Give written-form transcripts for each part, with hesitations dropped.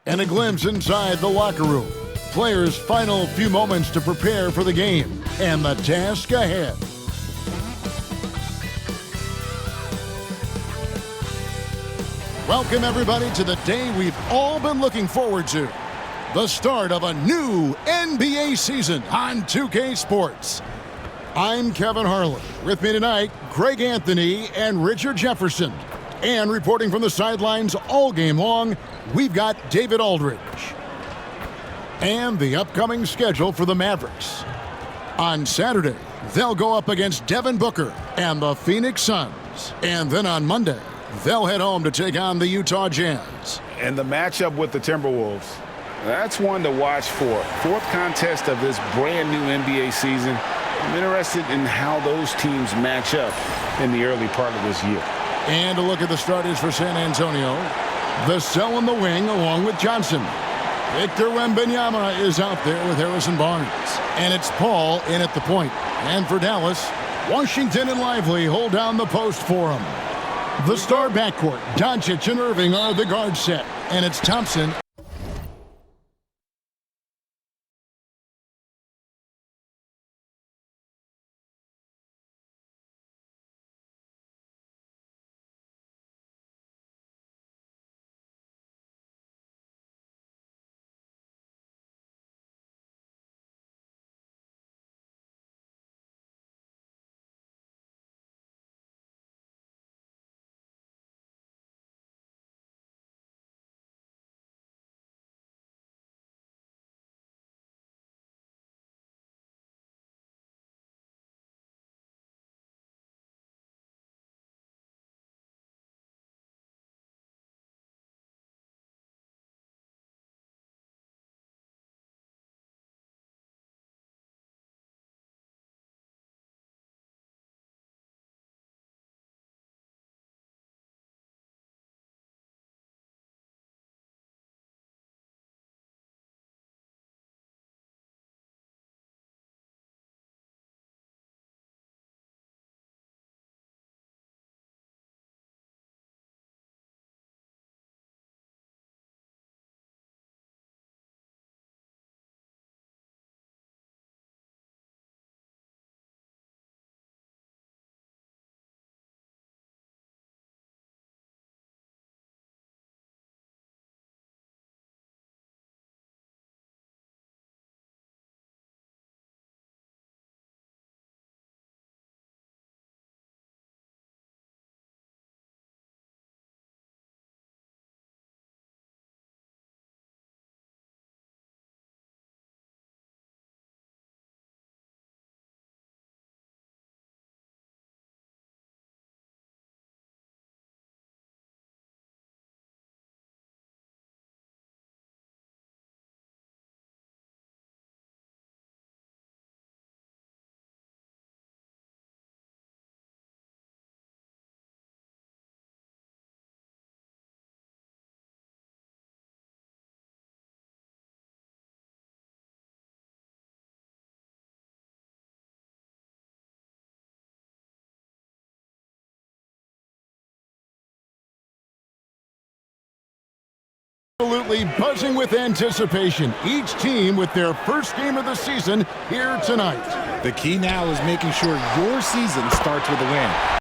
And a glimpse inside the locker room. Players' final few moments to prepare for the game and the task ahead. Welcome, everybody, to the day we've all been looking forward to. The start of a new NBA season on 2K Sports. I'm Kevin Harlan. With me tonight, Greg Anthony and Richard Jefferson. And reporting from the sidelines all game long, we've got David Aldridge. And the upcoming schedule for the Mavericks. On Saturday, they'll go up against Devin Booker and the Phoenix Suns. And then on Monday, they'll head home to take on the Utah Jazz. And the matchup with the Timberwolves, that's one to watch for. Fourth contest of this brand new NBA season. I'm interested in how those teams match up in the early part of this year. And a look at the starters for San Antonio. Vassell in the wing along with Johnson. Victor Wembanyama is out there with Harrison Barnes. And it's Paul in at the point. And for Dallas, Washington and Lively hold down the post for him. The star backcourt, Doncic and Irving are the guard set. And it's Thompson. Absolutely buzzing with anticipation. Each team with their first game of the season here tonight. The key now is making sure your season starts with a win.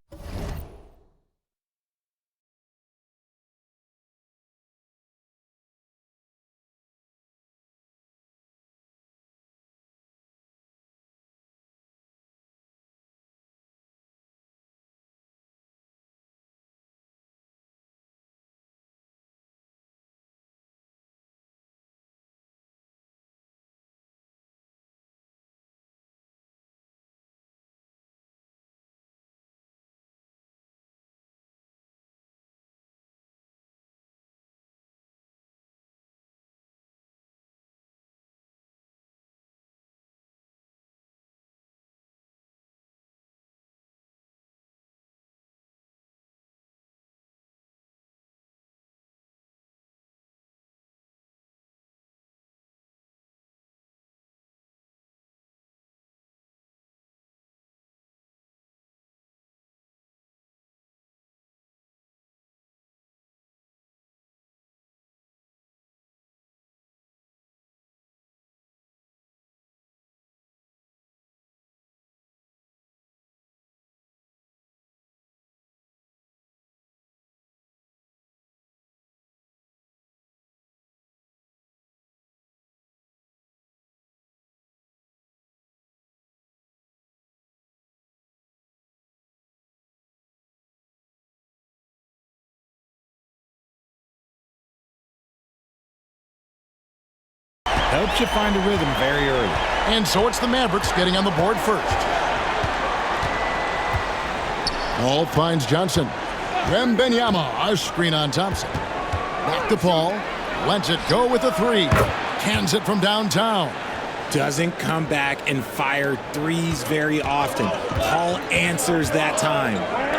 Helps you find a rhythm very early. And so it's the Mavericks getting on the board first. Paul finds Johnson. Wembanyama, a screen on Thompson. Back to Paul. Lets it go with a three. Cans it from downtown. Doesn't come back and fire threes very often. Paul answers that time.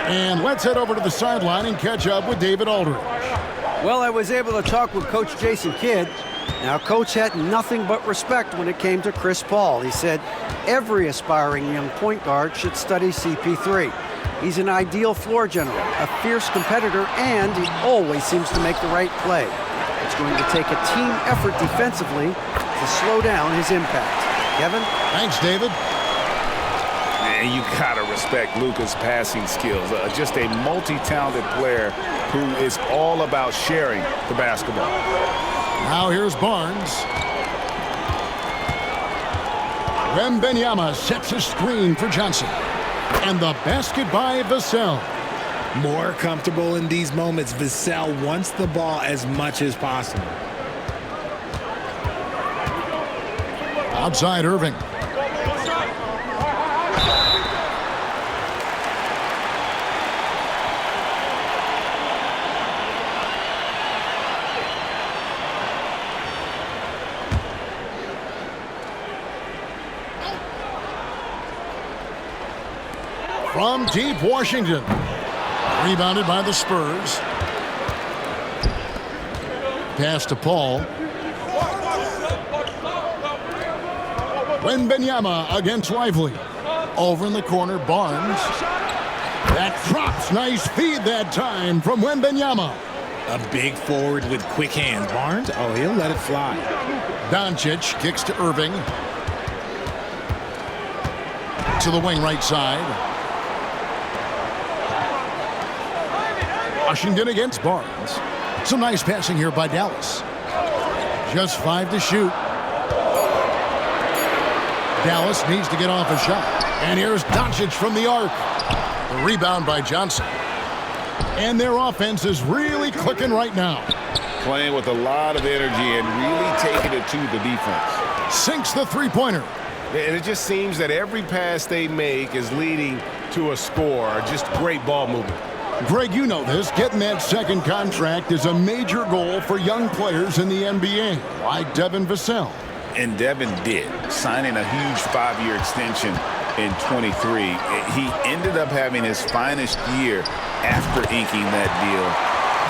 And let's head over to the sideline and catch up with David Aldridge. Well, I was able to talk with Coach Jason Kidd. Now, Coach had nothing but respect when it came to Chris Paul. He said every aspiring young point guard should study CP3. He's an ideal floor general, a fierce competitor, and he always seems to make the right play. It's going to take a team effort defensively to slow down his impact. Kevin? Thanks, David. Man, you gotta respect Luka's passing skills. Just a multi-talented player who is all about sharing the basketball. Now here's Barnes. Wembanyama sets a screen for Johnson. And the basket by Vassell. More comfortable in these moments. Vassell wants the ball as much as possible. Outside Irving. From deep Washington. Rebounded by the Spurs. Pass to Paul. Wembanyama against Lively. Over in the corner, Barnes. That drops. Nice feed that time from Wembanyama. A big forward with quick hands. Barnes, oh, he'll let it fly. Doncic kicks to Irving. To the wing right side. Washington against Barnes. Some nice passing here by Dallas. Just 5 to shoot. Dallas needs to get off a shot. And here's Doncic from the arc. The rebound by Johnson. And their offense is really clicking right now. Playing with a lot of energy and really taking it to the defense. Sinks the three-pointer. And it just seems that every pass they make is leading to a score. Just great ball movement. Greg, you know this. Getting that second contract is a major goal for young players in the NBA, like Devin Vassell. And Devin did, signing a huge 5-year extension in 23. He ended up having his finest year after inking that deal.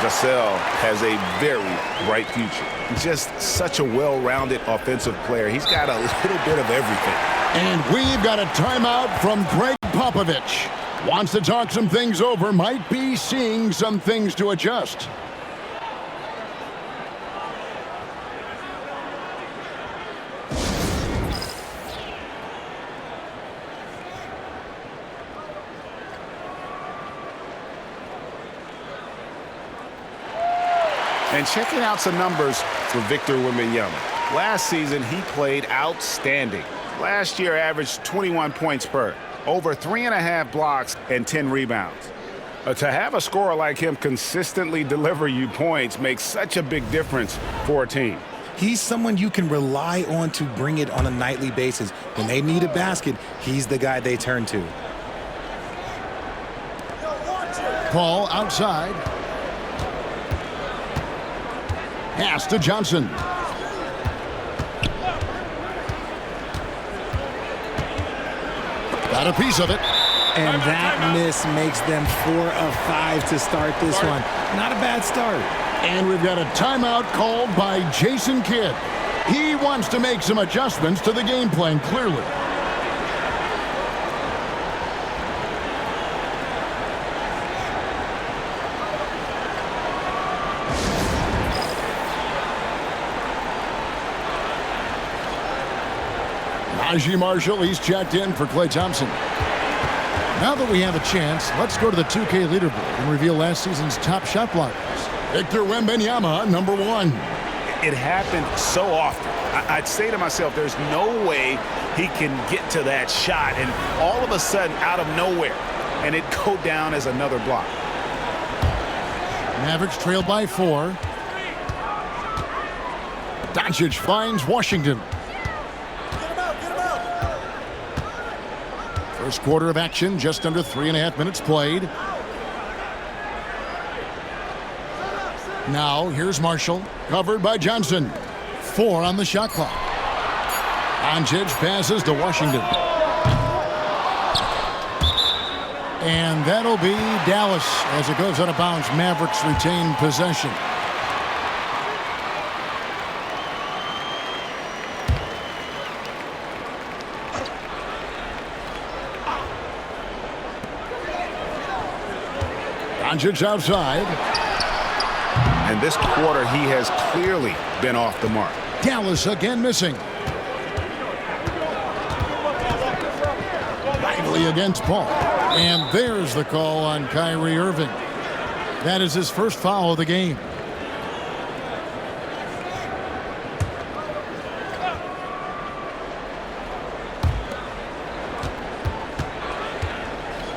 Vassell has a very bright future. Just such a well-rounded offensive player. He's got a little bit of everything. And we've got a timeout from Greg Popovich. Wants to talk some things over, might be seeing some things to adjust. And checking out some numbers for Victor Wembanyama. Last season, he played outstanding. Last year averaged 21 points per. Over 3.5 blocks and 10 rebounds. To have a scorer like him consistently deliver you points makes such a big difference for a team. He's someone you can rely on to bring it on a nightly basis. When they need a basket, he's the guy they turn to. Paul outside. Pass to Johnson. Got a piece of it. And that miss makes them 4 of 5 to start this one. Not a bad start. And we've got a timeout called by Jason Kidd. He wants to make some adjustments to the game plan, clearly. Najee Marshall, he's checked in for Klay Thompson. Now that we have a chance, let's go to the 2K leaderboard and reveal last season's top shot blockers. Victor Wembanyama, number 1. It happened so often. I'd say to myself, there's no way he can get to that shot, and all of a sudden, out of nowhere, and it go down as another block. Mavericks trailed by 4. Doncic finds Washington. First quarter of action, just under 3.5 minutes played. Now, here's Marshall, covered by Johnson. 4 on the shot clock. Doncic passes to Washington. And that'll be Dallas as it goes out of bounds. Mavericks retain possession. Doncic outside. And this quarter, he has clearly been off the mark. Dallas again missing. Lively against Paul. And there's the call on Kyrie Irving. That is his first foul of the game.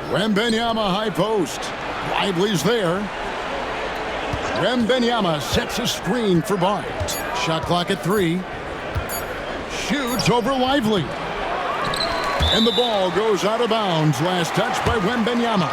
Wembanyama high post. Lively's there. Wembanyama sets a screen for Barnes. Shot clock at 3. Shoots over Lively. And the ball goes out of bounds. Last touch by Wembanyama.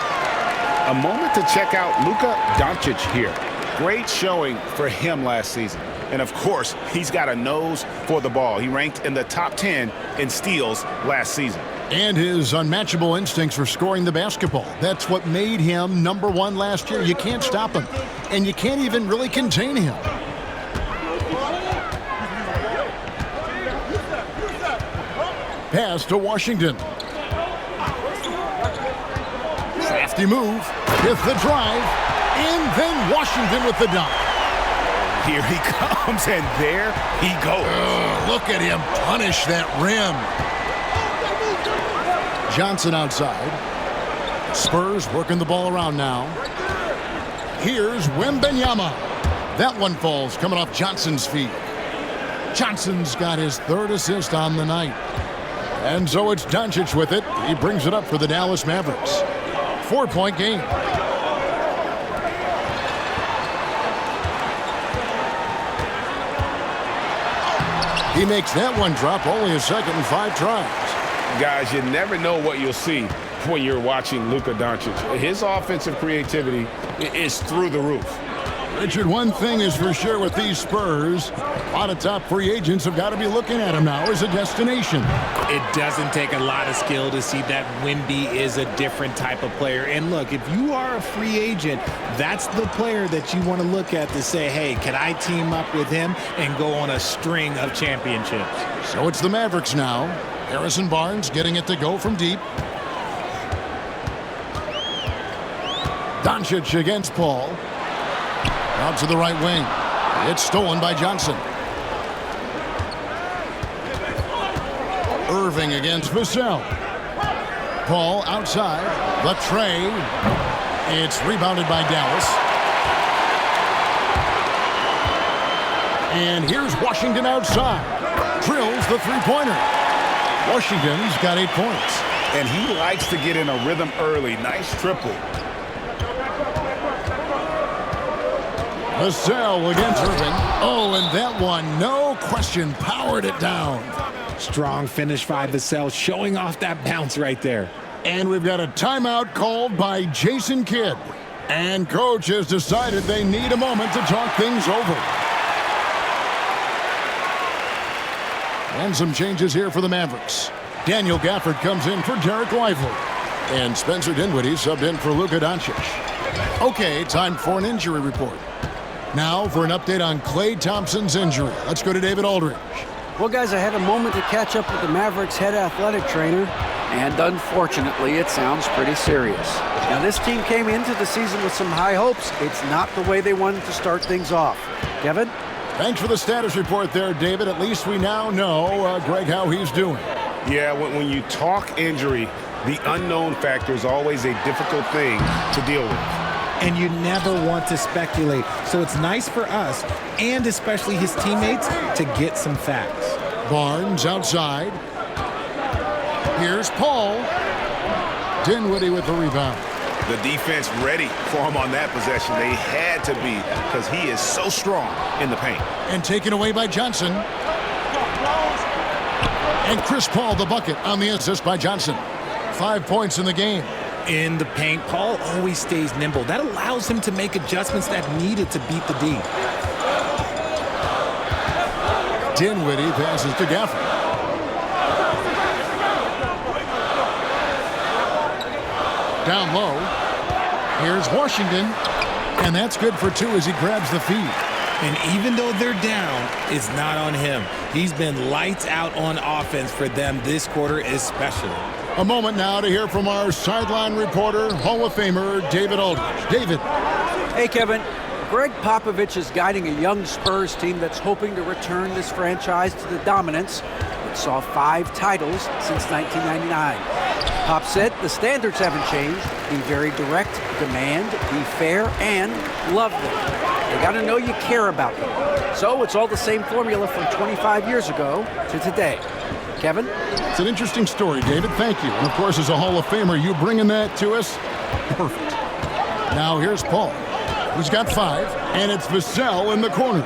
A moment to check out Luka Doncic here. Great showing for him last season. And of course, he's got a nose for the ball. He ranked in the top 10 in steals last season. And his unmatchable instincts for scoring the basketball. That's what made him #1 last year. You can't stop him. And you can't even really contain him. Pass to Washington. Crafty move. With the drive. And then Washington with the dunk. Here he comes, and there he goes. Look at him punish that rim. Johnson outside. Spurs working the ball around now. Here's Wembanyama. That one falls coming off Johnson's feet. Johnson's got his 3rd assist on the night. And so it's Doncic with it. He brings it up for the Dallas Mavericks. 4-point game. He makes that one drop, only a second and 5 tries. Guys, you never know what you'll see when you're watching Luka Doncic. His offensive creativity is through the roof. Richard, one thing is for sure with these Spurs, a lot of top free agents have got to be looking at him now as a destination. It doesn't take a lot of skill to see that Wemby is a different type of player. And look, if you are a free agent, that's the player that you want to look at to say, hey, can I team up with him and go on a string of championships? So it's the Mavericks now. Harrison Barnes getting it to go from deep. Doncic against Paul. Out to the right wing. It's stolen by Johnson. Irving against Vassell. Paul outside. The tray. It's rebounded by Dallas. And here's Washington outside. Drills the three-pointer. Washington's got 8 points. And he likes to get in a rhythm early. Nice triple. Vassell against Irving. Oh, and that one, no question, powered it down. Strong finish by Vassell, showing off that bounce right there. And we've got a timeout called by Jason Kidd. And coach has decided they need a moment to talk things over. And some changes here for the Mavericks. Daniel Gafford comes in for Derek Lively. And Spencer Dinwiddie subbed in for Luka Doncic. Okay, time for an injury report. Now for an update on Klay Thompson's injury. Let's go to David Aldridge. Well, guys, I had a moment to catch up with the Mavericks head athletic trainer, and unfortunately, it sounds pretty serious. Now, this team came into the season with some high hopes. It's not the way they wanted to start things off. Kevin? Thanks for the status report there, David. At least we now know, Greg, how he's doing. Yeah, when you talk injury, the unknown factor is always a difficult thing to deal with. And you never want to speculate. So it's nice for us, and especially his teammates, to get some facts. Barnes outside. Here's Paul. Dinwiddie with the rebound. The defense ready for him on that possession. They had to be because he is so strong in the paint. And taken away by Johnson. And Chris Paul the bucket on the assist by Johnson. 5 points in the game. In the paint, Paul always stays nimble. That allows him to make adjustments that needed to beat the D. Dinwiddie passes to Gafford. Down low. Here's Washington. And that's good for 2 as he grabs the feed. And even though they're down, it's not on him. He's been lights out on offense for them this quarter especially. A moment now to hear from our sideline reporter, Hall of Famer David Aldridge. David. Hey, Kevin. Greg Popovich is guiding a young Spurs team that's hoping to return this franchise to the dominance that saw 5 titles since 1999. Pop said the standards haven't changed. Be very direct, demand, be fair, and love them. They got to know you care about them. So it's all the same formula from 25 years ago to today. Kevin? It's an interesting story, David. Thank you. And, of course, as a Hall of Famer, you bringing that to us? Perfect. Now here's Paul, who's got 5, and it's Vassell in the corner.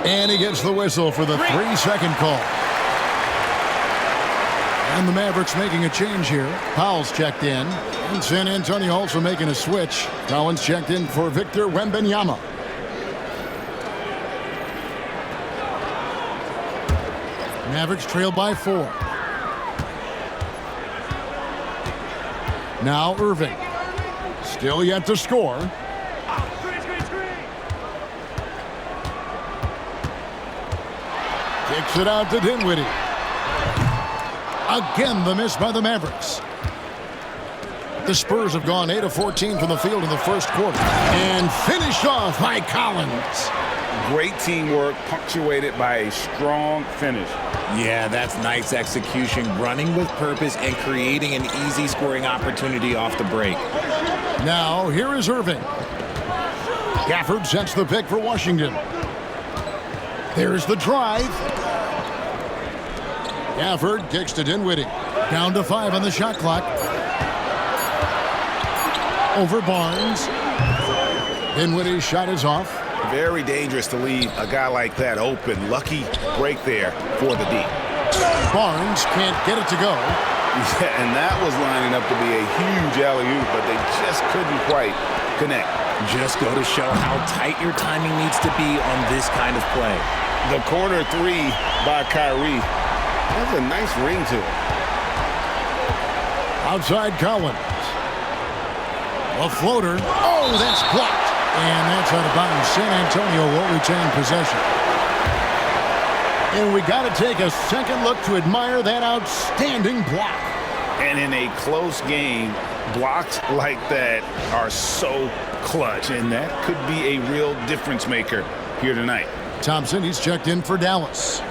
And he gets the whistle for the 3-second call. And the Mavericks making a change here. Powell's checked in. And San Antonio also making a switch. Collins checked in for Victor Wembanyama. Mavericks trail by 4. Now Irving. Still yet to score. Kicks it out to Dinwiddie. Again, the miss by the Mavericks. The Spurs have gone 8 of 14 from the field in the first quarter. And finished off by Collins. Great teamwork, punctuated by a strong finish. Yeah, that's nice execution, running with purpose and creating an easy scoring opportunity off the break. Now, here is Irving. Gafford sets the pick for Washington. There's the drive. Gafford kicks to Dinwiddie. Down to 5 on the shot clock. Over Barnes. Dinwiddie's shot is off. Very dangerous to leave a guy like that open. Lucky break there for the D. Barnes can't get it to go. Yeah, and that was lining up to be a huge alley-oop, but they just couldn't quite connect. Just go to show how tight your timing needs to be on this kind of play. The corner 3 by Kyrie. That's a nice ring to it. Outside Collins. A floater. Oh, that's blocked. And that's out of bounds. San Antonio will retain possession. And we got to take a second look to admire that outstanding block. And in a close game, blocks like that are so clutch. And that could be a real difference maker here tonight. Thompson, he's checked in for Dallas.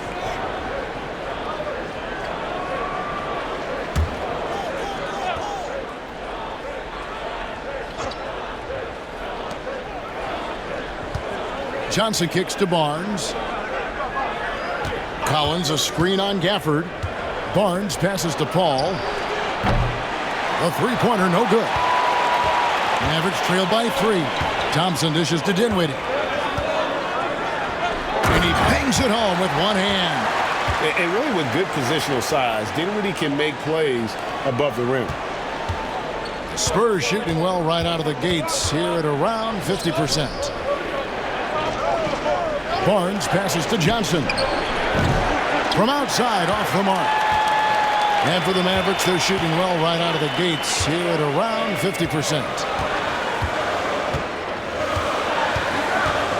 Johnson kicks to Barnes. Collins a screen on Gafford. Barnes passes to Paul. A three-pointer, no good. Mavericks trail by 3. Thompson dishes to Dinwiddie. And he bangs it home with one hand. And really with good positional size, Dinwiddie can make plays above the rim. Spurs shooting well right out of the gates here at around 50%. Barnes passes to Johnson. From outside, off the mark. And for the Mavericks, they're shooting well right out of the gates here at around 50%.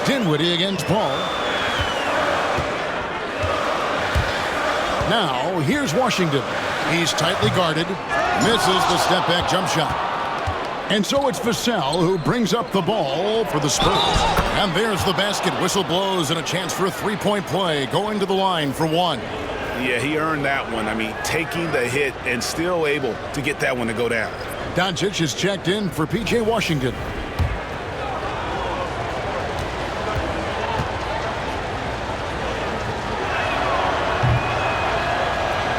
Dinwiddie against Paul. Now, here's Washington. He's tightly guarded. Misses the step-back jump shot. And so it's Vassell who brings up the ball for the Spurs. And there's the basket. Whistle blows and a chance for a three-point play. Going to the line for 1. Yeah, he earned that one. I mean, taking the hit and still able to get that one to go down. Doncic is checked in for P.J. Washington.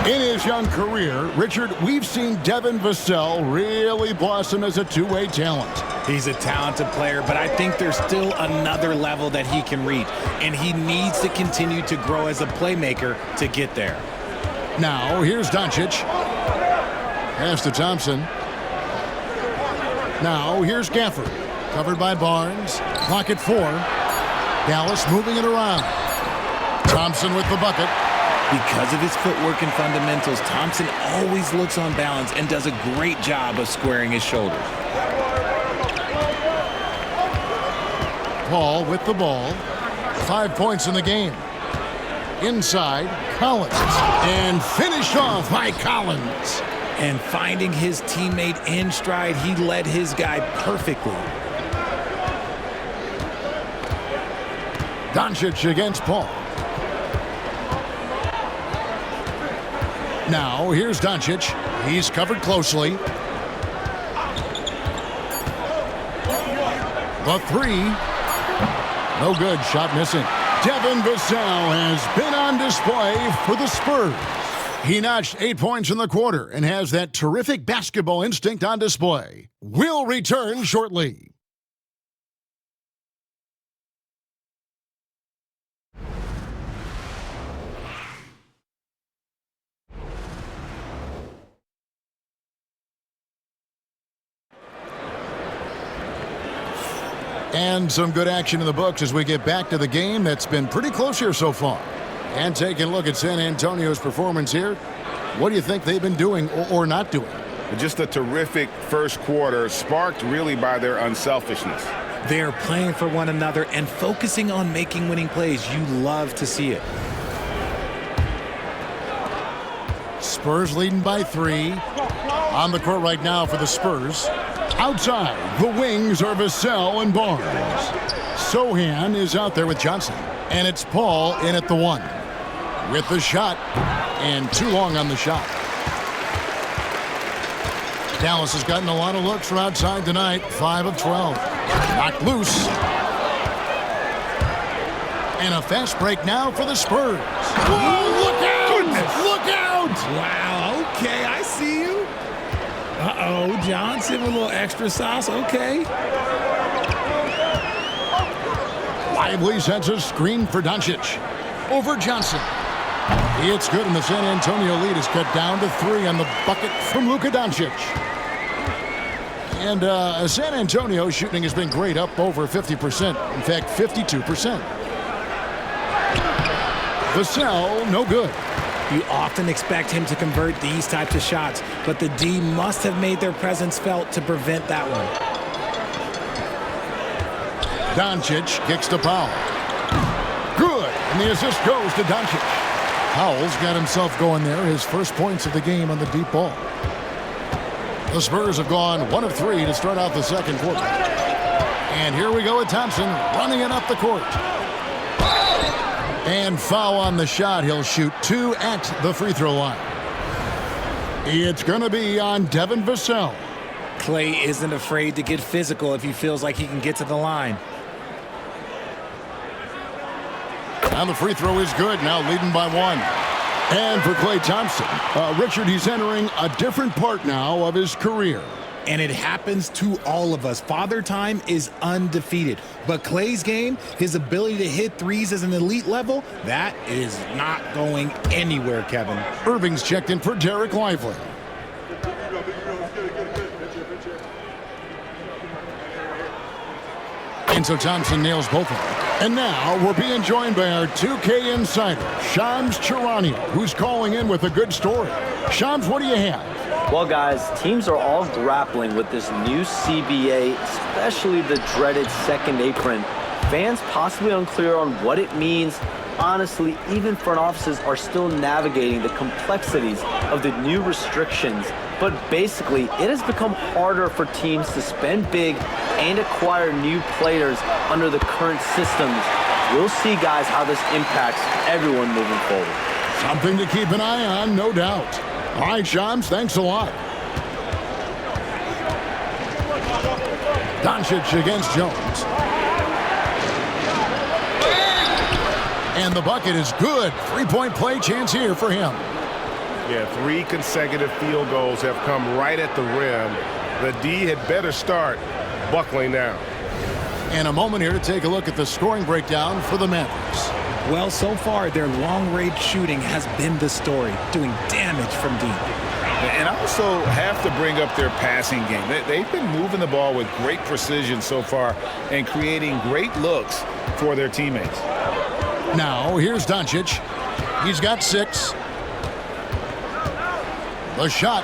In his young career, Richard, we've seen Devin Vassell really blossom as a two-way talent. He's a talented player, but I think there's still another level that he can reach, and he needs to continue to grow as a playmaker to get there. Now, here's Doncic. Pass to Thompson. Now, here's Gafford. Covered by Barnes. Clock at 4. Dallas moving it around. Thompson with the bucket. Because of his footwork and fundamentals, Thompson always looks on balance and does a great job of squaring his shoulders. Paul with the ball. 5 points in the game. Inside, Collins. And finished off by Collins. And finding his teammate in stride, he led his guy perfectly. Doncic against Paul. Now, here's Doncic. He's covered closely. The three. No good. Shot missing. Devin Vassell has been on display for the Spurs. He notched 8 points in the quarter and has that terrific basketball instinct on display. We'll return shortly. And some good action in the books as we get back to the game that's been pretty close here so far. And taking a look at San Antonio's performance here, what do you think they've been doing or not doing? Just a terrific first quarter, sparked really by their unselfishness. They're playing for one another and focusing on making winning plays. You love to see it. Spurs leading by 3. On the court right now for the Spurs. Outside, the wings are Vassell and Barnes. Sohan is out there with Johnson. And it's Paul in at the 1. With the shot. And too long on the shot. Dallas has gotten a lot of looks from outside tonight. 5 of 12. Knocked loose. And a fast break now for the Spurs. Whoa, look out! Goodness. Look out! Wow, okay, I see you. Uh-oh, Johnson with a little extra sauce, okay. Lively sets a screen for Doncic. Over Johnson. It's good, and the San Antonio lead is cut down to 3 on the bucket from Luka Doncic. And San Antonio shooting has been great, up over 50%. In fact, 52%. Vassell, no good. You often expect him to convert these types of shots, but the D must have made their presence felt to prevent that one. Doncic kicks to Powell. Good, and the assist goes to Doncic. Powell's got himself going there, his first points of the game on the deep ball. The Spurs have gone 1 of 3 to start out the second quarter. And here we go with Thompson running it up the court. And foul on the shot. He'll shoot 2 at the free throw line. It's going to be on Devin Vassell. Clay isn't afraid to get physical if he feels like he can get to the line. And the free throw is good, now leading by 1. And for Klay Thompson, Richard, he's entering a different part now of his career. And it happens to all of us. Father Time is undefeated. But Klay's game, his ability to hit threes as an elite level, that is not going anywhere, Kevin. Irving's checked in for Derek Lively. And so Thompson nails both of them. And now we're being joined by our 2K insider, Shams Charania, who's calling in with a good story. Shams, what do you have? Well, guys, teams are all grappling with this new CBA, especially the dreaded second apron. Fans possibly unclear on what it means. Honestly, even front offices are still navigating the complexities of the new restrictions. But basically, it has become harder for teams to spend big and acquire new players under the current systems. We'll see, guys, how this impacts everyone moving forward. Something to keep an eye on, no doubt. All right, Shams, thanks a lot. Doncic against Jones. And the bucket is good. 3-point play chance here for him. Yeah, 3 consecutive field goals have come right at the rim. The D had better start buckling down. And a moment here to take a look at the scoring breakdown for the Mavericks. Well, so far, their long-range shooting has been the story, doing damage from deep. And I also have to bring up their passing game. They've been moving the ball with great precision so far and creating great looks for their teammates. Now, here's Doncic. He's got 6. The shot.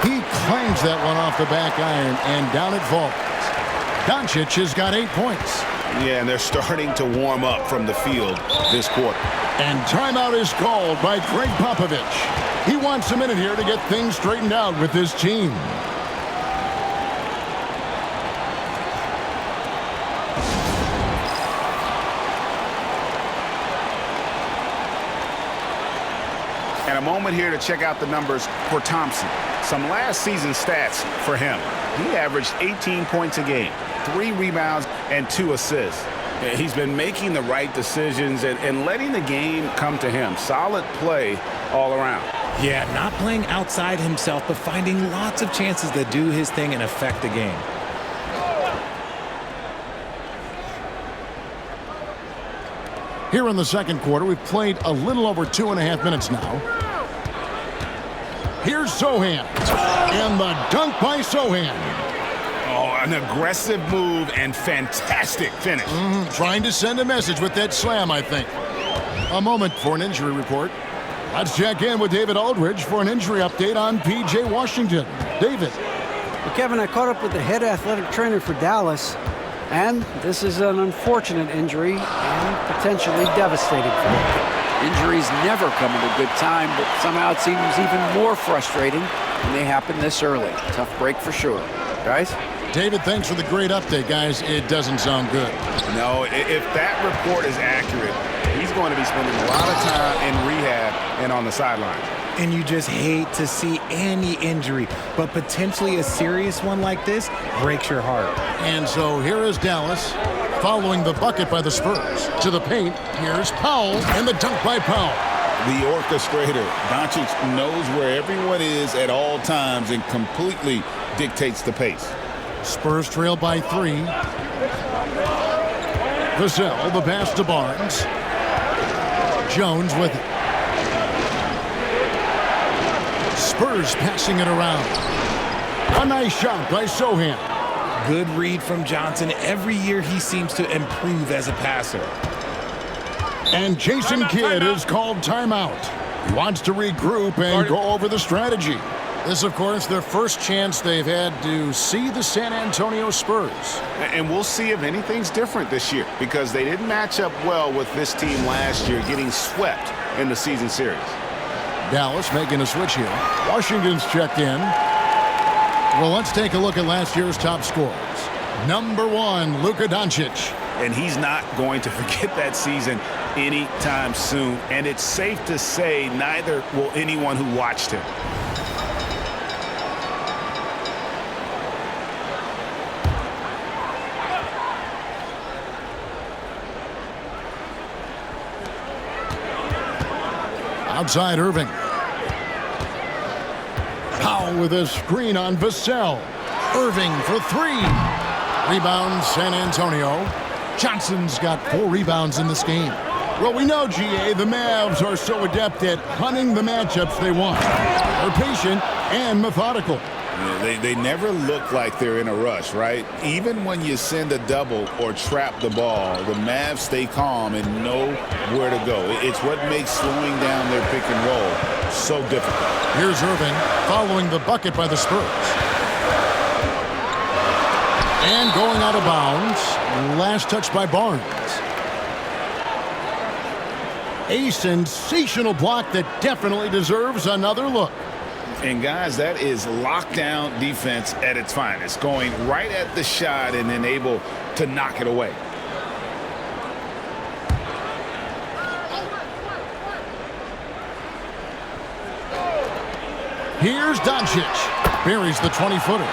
He claims that one off the back iron, and down it falls. Doncic has got 8 points. Yeah, and they're starting to warm up from the field this quarter. And timeout is called by Greg Popovich. He wants a minute here to get things straightened out with his team. And a moment here to check out the numbers for Thompson. Some last season stats for him. He averaged 18 points a game, 3 rebounds, and 2 assists. He's been making the right decisions and letting the game come to him. Solid play all around. Yeah, not playing outside himself, but finding lots of chances that do his thing and affect the game. Here in the second quarter, we've played a little over 2.5 minutes now. Here's Sohan. And the dunk by Sohan. Oh, an aggressive move and fantastic finish. Trying to send a message with that slam, I think. A moment for an injury report. Let's check in with David Aldridge for an injury update on P.J. Washington. David. Well, Kevin, I caught up with the head athletic trainer for Dallas, and this is an unfortunate injury and potentially devastating for him. Injuries never come at a good time, but somehow it seems even more frustrating when they happen this early. Tough break for sure. Guys? David, thanks for the great update, guys. It doesn't sound good. No, if that report is accurate, he's going to be spending a lot of time in rehab and on the sidelines. And you just hate to see any injury, but potentially a serious one like this breaks your heart. And so here is Dallas following the bucket by the Spurs. To the paint, here's Powell and the dunk by Powell. The orchestrator. Doncic knows where everyone is at all times and completely dictates the pace. Spurs trail by 3. Vassell, the pass to Barnes. Jones with it. Spurs passing it around. A nice shot by Sohan. Good read from Johnson. Every year he seems to improve as a passer. And Jason Kidd is called timeout. He wants to regroup and go over the strategy. This, of course, their first chance they've had to see the San Antonio Spurs. And we'll see if anything's different this year because they didn't match up well with this team last year, getting swept in the season series. Dallas making a switch here. Washington's checked in. Well, let's take a look at last year's top scorers. Number 1, Luka Doncic. And he's not going to forget that season anytime soon. And it's safe to say neither will anyone who watched him. Outside Irving. Powell with a screen on Vassell. Irving for 3. Rebound San Antonio. Johnson's got 4 rebounds in this game. Well, we know, GA, the Mavs are so adept at hunting the matchups they want. They're patient and methodical. They never look like they're in a rush, right? Even when you send a double or trap the ball, the Mavs stay calm and know where to go. It's what makes slowing down their pick and roll so difficult. Here's Irving following the bucket by the Spurs. And going out of bounds. Last touch by Barnes. A sensational block that definitely deserves another look. And guys, that is lockdown defense at its finest, going right at the shot and then able to knock it away. Here's Doncic. Buries the 20-footer.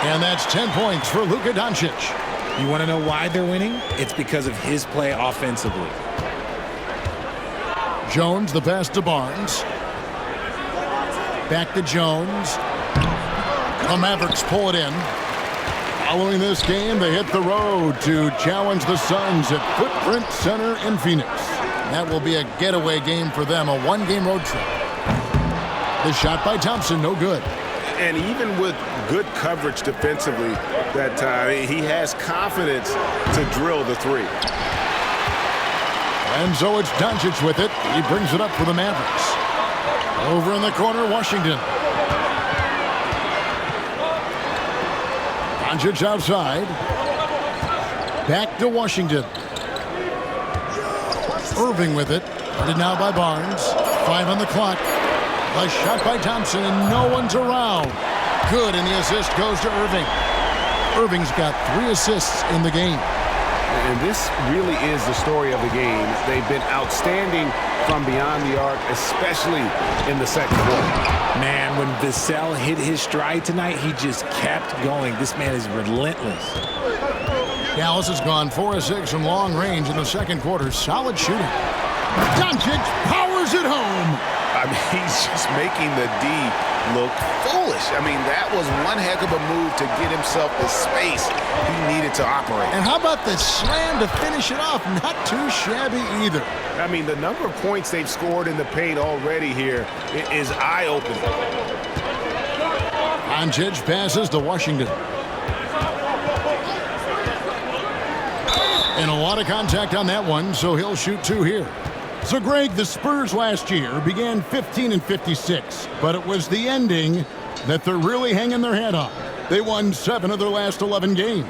And that's 10 points for Luka Doncic. You want to know why they're winning? It's because of his play offensively. Jones, the pass to Barnes. Back to Jones. The Mavericks pull it in. Following this game, they hit the road to challenge the Suns at Footprint Center in Phoenix. That will be a getaway game for them, a one-game road trip. The shot by Thompson, no good. And even with good coverage defensively that time, he has confidence to drill the three. And so it's Doncic with it. He brings it up for the Mavericks. Over in the corner, Washington. Doncic outside. Back to Washington. Irving with it. Guarded now by Barnes. 5 on the clock. A shot by Thompson, and no one's around. Good, and the assist goes to Irving. Irving's got 3 assists in the game. And this really is the story of the game. They've been outstanding from beyond the arc, especially in the second quarter. Man, when Vassell hit his stride tonight, he just kept going. This man is relentless. Dallas has gone 4 of 6 from long range in the second quarter. Solid shooting. Doncic powers it home. I mean, he's just making the D look foolish. I mean, that was one heck of a move to get himself the space he needed to operate. And how about the slam to finish it off? Not too shabby either. I mean, the number of points they've scored in the paint already here is eye-opening. Doncic passes to Washington. And a lot of contact on that one, so he'll shoot 2 here. So, Greg, the Spurs last year began 15-56, but it was the ending that they're really hanging their head on. They won 7 of their last 11 games.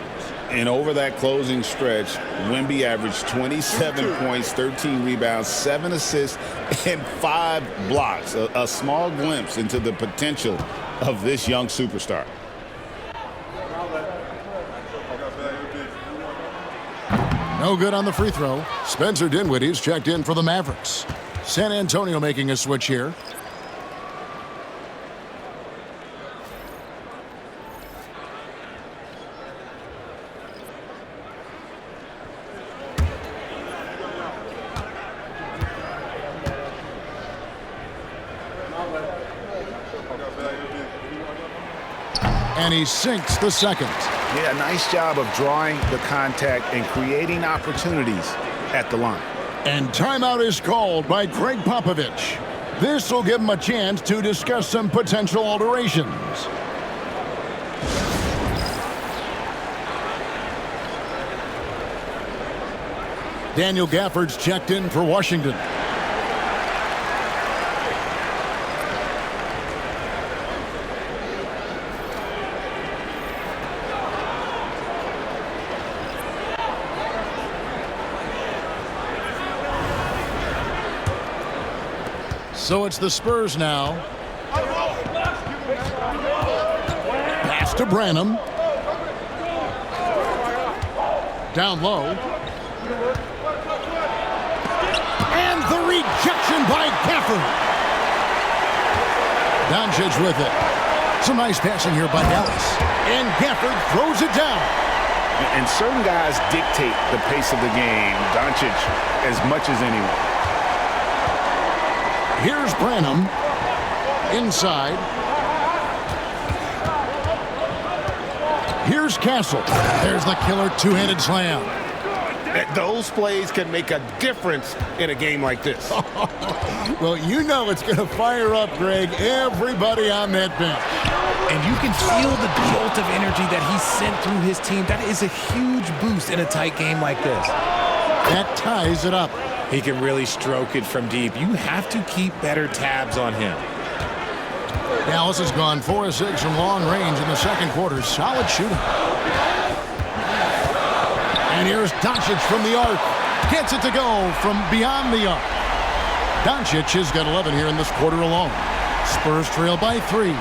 And over that closing stretch, Wemby averaged 27 points, 13 rebounds, 7 assists, and 5 blocks. A small glimpse into the potential of this young superstar. No good on the free throw. Spencer Dinwiddie's checked in for the Mavericks. San Antonio making a switch here. And he sinks the second. Yeah, nice job of drawing the contact and creating opportunities at the line. And timeout is called by Greg Popovich. This will give him a chance to discuss some potential alterations. Daniel Gafford's checked in for Washington. So it's the Spurs now. Pass to Branham. Down low. And the rejection by Gafford. Doncic with it. Some nice passing here by Dallas. And Gafford throws it down. And certain guys dictate the pace of the game. Doncic as much as anyone. Here's Branham. Inside. Here's Castle. There's the killer two-handed slam. Those plays can make a difference in a game like this. Well, you know it's going to fire up, Greg, everybody on that bench. And you can feel the jolt of energy that he sent through his team. That is a huge boost in a tight game like this. That ties it up. He can really stroke it from deep. You have to keep better tabs on him. Dallas has gone 4 of 6 from long range in the second quarter. Solid shooting. And here's Doncic from the arc. Gets it to go from beyond the arc. Doncic has got 11 here in this quarter alone. Spurs trail by 3.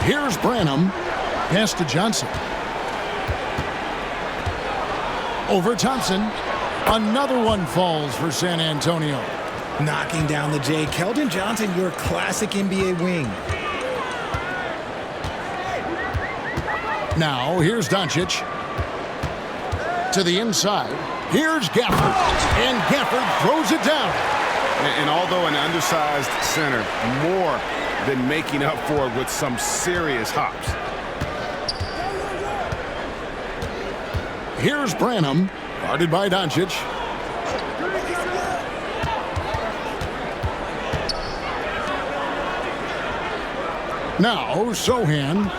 Here's Branham. Pass to Johnson. Over Thompson. Another one falls for San Antonio. Knocking down the J. Keldon Johnson, your classic NBA wing. Now, here's Doncic. To the inside. Here's Gafford. And Gafford throws it down. And although an undersized center, more than making up for it with some serious hops. Here's Branham, guarded by Doncic. Now, Sohan.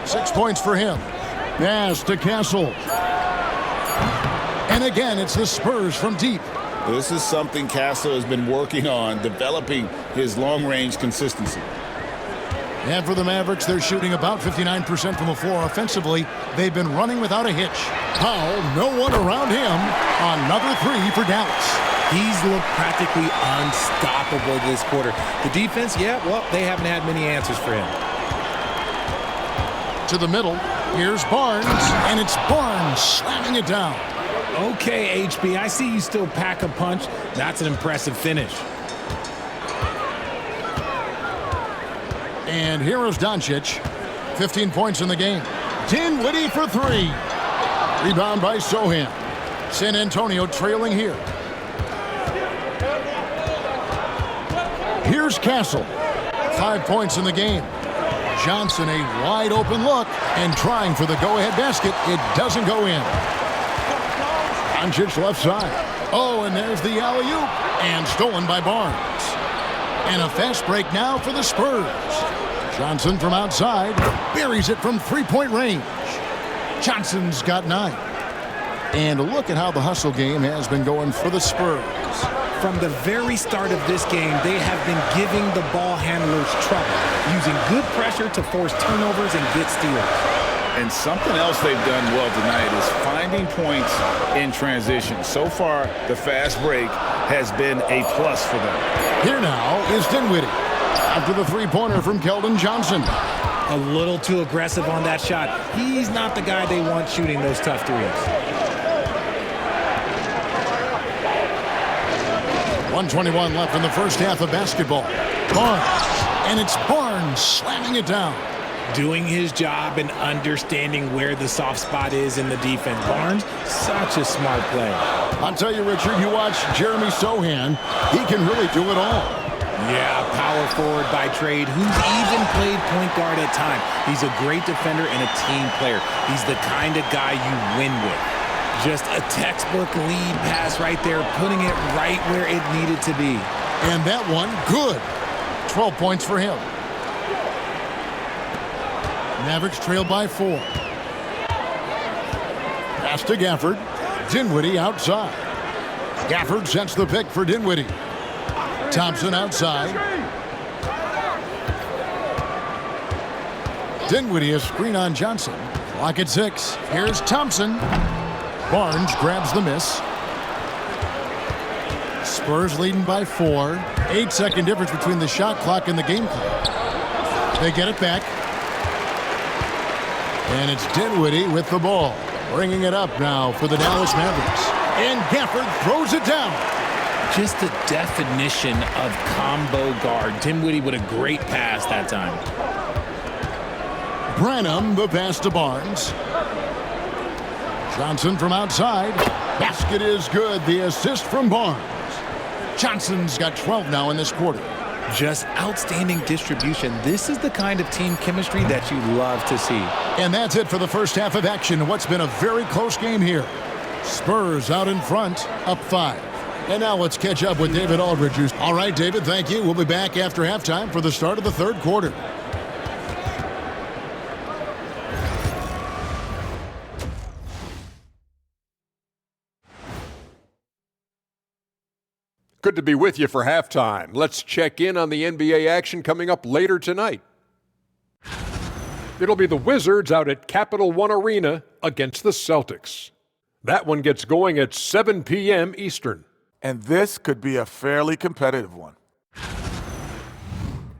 6 points for him. Pass to Castle. And again, it's the Spurs from deep. This is something Castle has been working on, developing his long-range consistency. And for the Mavericks, they're shooting about 59% from the floor. Offensively, they've been running without a hitch. Powell, no one around him. Another three for Dallas. He's looked practically unstoppable this quarter. The defense, yeah, well, they haven't had many answers for him. To the middle, here's Barnes, and it's Barnes slamming it down. Okay, HB, I see you still pack a punch. That's an impressive finish. And here is Doncic. 15 points in the game. Dinwiddie for three. Rebound by Sohan. San Antonio trailing here. Here's Castle. 5 points in the game. Johnson, a wide open look, and trying for the go-ahead basket. It doesn't go in. Doncic left side. Oh, and there's the alley-oop, and stolen by Barnes. And a fast break now for the Spurs. Johnson from outside buries it from three-point range. Johnson's got 9. And look at how the hustle game has been going for the Spurs. From the very start of this game, they have been giving the ball handlers trouble, using good pressure to force turnovers and get steals. And something else they've done well tonight is finding points in transition. So far, the fast break has been a plus for them. Here now is Dinwiddie. After the three-pointer from Keldon Johnson. A little too aggressive on that shot. He's not the guy they want shooting those tough threes. 1:21 left in the first half of basketball. Barnes, and it's Barnes slamming it down. Doing his job and understanding where the soft spot is in the defense. Barnes, such a smart player. I'll tell you, Richard, you watch Jeremy Sohan, he can really do it all. Yeah, power forward by trade, who's even played point guard at times. He's a great defender and a team player. He's the kind of guy you win with. Just a textbook lead pass right there, putting it right where it needed to be. And that one, good. 12 points for him. Mavericks trail by 4. Pass to Gafford. Dinwiddie outside. Gafford sets the pick for Dinwiddie. Thompson outside. Dinwiddie a screen on Johnson. Clock at 6. Here's Thompson. Barnes grabs the miss. Spurs leading by 4. 8-second difference between the shot clock and the game clock. They get it back. And it's Dinwiddie with the ball. Bringing it up now for the Dallas Mavericks. And Gafford throws it down. Just the definition of combo guard. Dinwiddie with a great pass that time. Branham, the pass to Barnes. Johnson from outside. Basket is good. The assist from Barnes. Johnson's got 12 now in this quarter. Just outstanding distribution. This is the kind of team chemistry that you love to see. And that's it for the first half of action. What's been a very close game here. Spurs out in front, up 5. And now let's catch up with David Aldridge. All right, David, thank you. We'll be back after halftime for the start of the third quarter. Good to be with you for halftime. Let's check in on the NBA action coming up later tonight. It'll be the Wizards out at Capital One Arena against the Celtics. That one gets going at 7 p.m. Eastern. And this could be a fairly competitive one.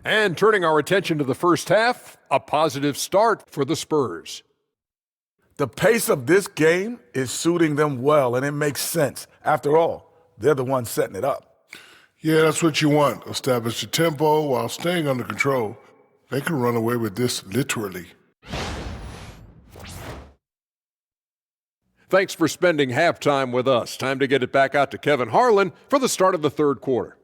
And turning our attention to the first half, a positive start for the Spurs. The pace of this game is suiting them well, and it makes sense. After all, they're the ones setting it up. Yeah, that's what you want. Establish the tempo while staying under control. They can run away with this literally. Thanks for spending halftime with us. Time to get it back out to Kevin Harlan for the start of the third quarter.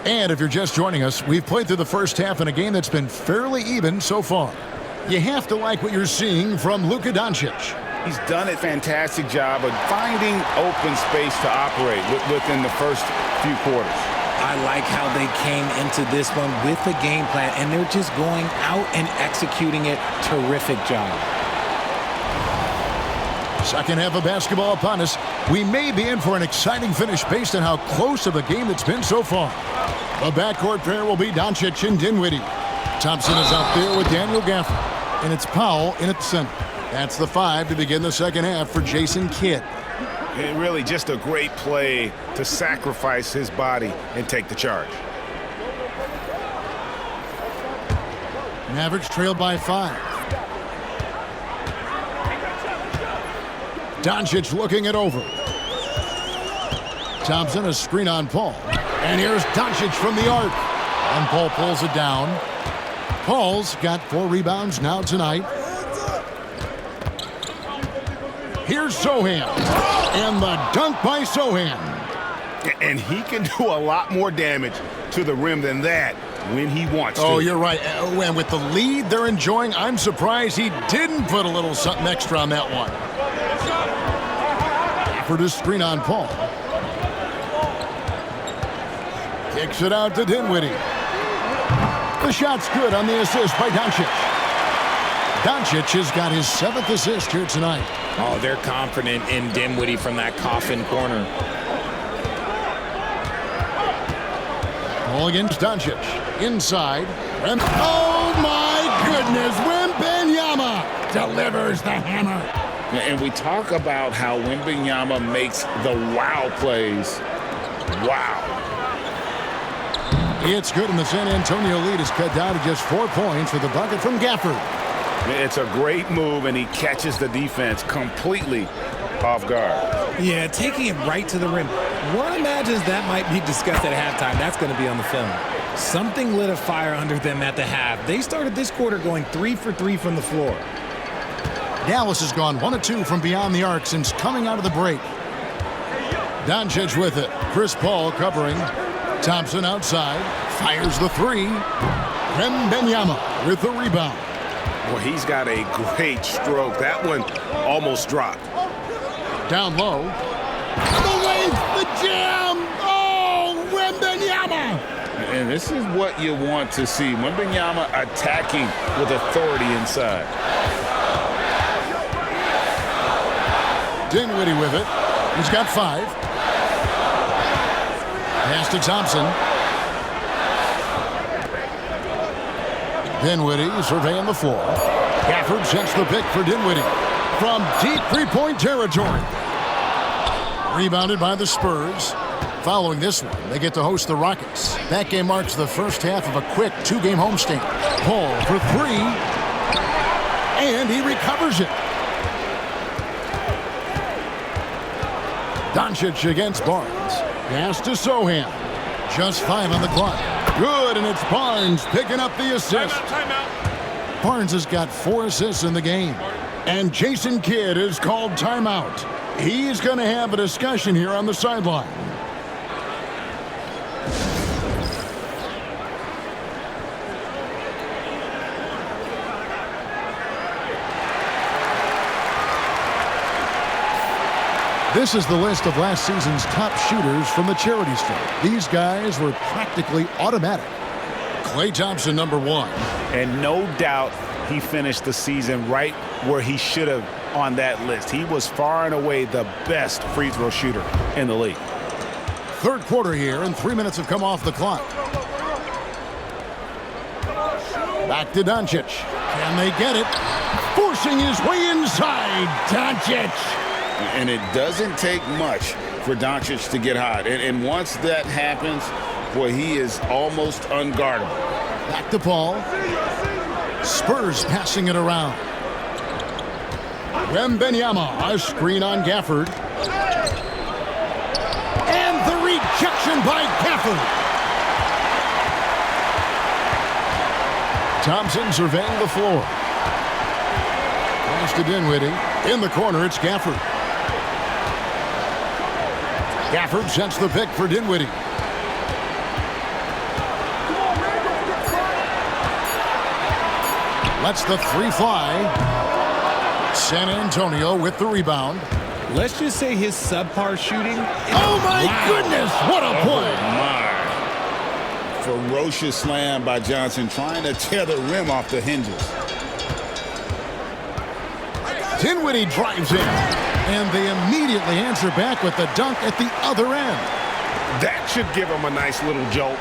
And if you're just joining us, we've played through the first half in a game that's been fairly even so far. You have to like what you're seeing from Luka Doncic. He's done a fantastic job of finding open space to operate within the first few quarters. I like how they came into this one with a game plan, and they're just going out and executing it. Terrific job. Second half of basketball upon us. We may be in for an exciting finish based on how close of a game it's been so far. The backcourt pair will be Doncic and Dinwiddie. Thompson is out there with Daniel Gafford, and it's Powell in at the center. That's the 5 to begin the second half for Jason Kidd. And really just a great play to sacrifice his body and take the charge. Mavericks trailed by 5. Doncic looking it over. Thompson, a screen on Paul. And here's Doncic from the arc. And Paul pulls it down. Paul's got 4 rebounds now tonight. Here's Sohan. And the dunk by Sohan. And he can do a lot more damage to the rim than that when he wants to. Oh, you're right. And with the lead they're enjoying, I'm surprised he didn't put a little something extra on that one. For the screen on Paul. Kicks it out to Dinwiddie. The shot's good on the assist by Doncic. Doncic has got his 7th assist here tonight. Oh, they're confident in Dinwiddie from that coffin corner. Ball against Doncic. Inside. Oh, my goodness. Wembanyama delivers the hammer. And we talk about how Wembanyama makes the wow plays. Wow. It's good, and the San Antonio lead is cut down to just 4 points with the bucket from Gafford. It's a great move, and he catches the defense completely off guard. Yeah, taking it right to the rim. One imagines that might be discussed at halftime. That's going to be on the film. Something lit a fire under them at the half. They started this quarter going 3 for 3 from the floor. Dallas has gone 1 of 2 from beyond the arc since coming out of the break. Doncic with it. Chris Paul covering. Thompson outside. Fires the 3. Wembanyama with the rebound. Well, he's got a great stroke. That one almost dropped. Down low. The length, the jam. Oh, Wembanyama. And this is what you want to see. Wembanyama attacking with authority inside. Dinwiddie with it. He's got 5. Pass to Thompson. Dinwiddie surveying the floor. Gafford sends the pick for Dinwiddie from deep 3-point territory. Rebounded by the Spurs. Following this one, they get to host the Rockets. That game marks the first half of a quick 2-game homestand. Paul for 3. And he recovers it. Doncic against Barnes. Pass to Sohan. Just 5 on the clock. Good, and it's Barnes picking up the assist. Timeout. Barnes has got 4 assists in the game. And Jason Kidd is called timeout. He's going to have a discussion here on the sideline. This is the list of last season's top shooters from the charity stripe. These guys were practically automatic. Klay Thompson, number 1. And no doubt he finished the season right where he should have on that list. He was far and away the best free throw shooter in the league. Third quarter here, and 3 minutes have come off the clock. Back to Doncic. Can they get it? Forcing his way inside. Doncic. And it doesn't take much for Doncic to get hot. And once that happens, boy, he is almost unguardable. Back to Paul. Spurs passing it around. Wembanyama, a screen on Gafford. And the rejection by Gafford. Thompson surveying the floor. Pass to Dinwiddie. In the corner, it's Gafford. Gafford sends the pick for Dinwiddie. Lets the three fly. San Antonio with the rebound. Let's just say his subpar shooting. Oh, my goodness. What a play. My. Ferocious slam by Johnson, trying to tear the rim off the hinges. Dinwiddie drives in, and they immediately answer back with the dunk at the other end. That should give him a nice little jolt.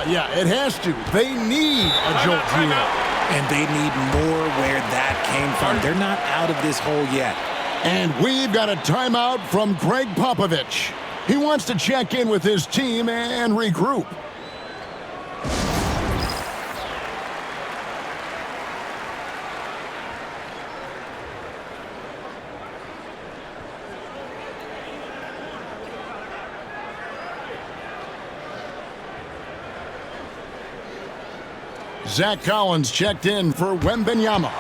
Yeah, it has to. They need a jolt here. And they need more where that came from. They're not out of this hole yet. And we've got a timeout from Greg Popovich. He wants to check in with his team and regroup. Zach Collins checked in for Wembanyama.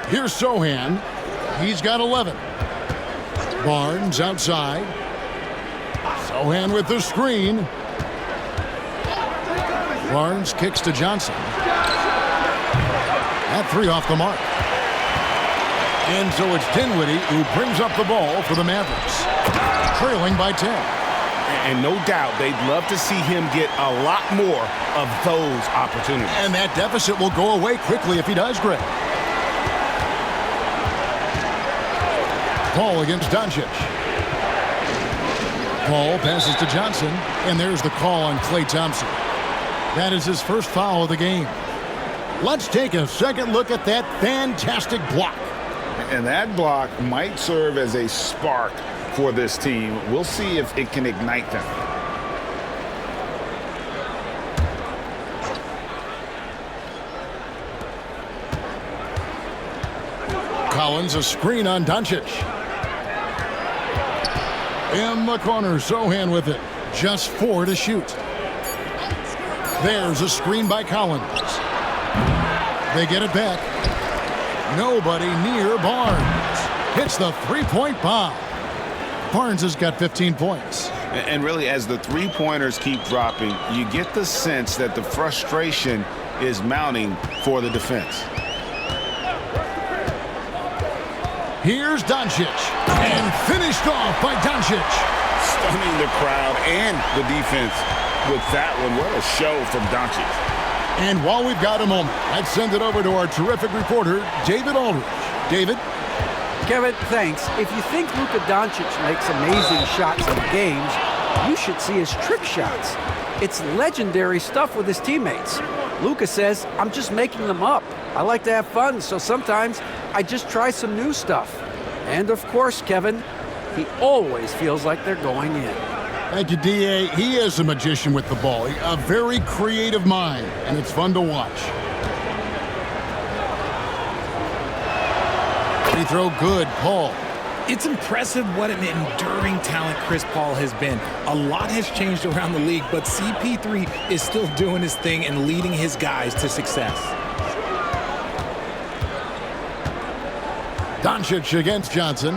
Here's Sohan. He's got 11. Barnes outside. Sohan with the screen. Barnes kicks to Johnson. That three off the mark. And so it's Dinwiddie who brings up the ball for the Mavericks. Trailing by 10. And no doubt they'd love to see him get a lot more of those opportunities. And that deficit will go away quickly if he does, Greg. Paul against Doncic. Paul passes to Johnson, and there's the call on Klay Thompson. That is his first foul of the game. Let's take a second look at that fantastic block. And that block might serve as a spark for this team. We'll see if it can ignite them. Collins, a screen on Doncic. In the corner, Sohan with it. Just 4 to shoot. There's a screen by Collins. They get it back. Nobody near Barnes. Hits the three-point bomb. Barnes has got 15 points. And really, as the three-pointers keep dropping, you get the sense that the frustration is mounting for the defense. Here's Doncic, and finished off by Doncic. Stunning the crowd and the defense with that one. What a show from Doncic. And while we've got a moment, I'd send it over to our terrific reporter, David Aldridge. David? Kevin, thanks. If you think Luka Doncic makes amazing shots in games, you should see his trick shots. It's legendary stuff with his teammates. Luka says, I'm just making them up. I like to have fun, so sometimes I just try some new stuff. And of course, Kevin, he always feels like they're going in. Thank you, D.A. He is a magician with the ball. A very creative mind, and it's fun to watch. Free throw good, Paul. It's impressive what an enduring talent Chris Paul has been. A lot has changed around the league, but CP3 is still doing his thing and leading his guys to success. Doncic against Johnson.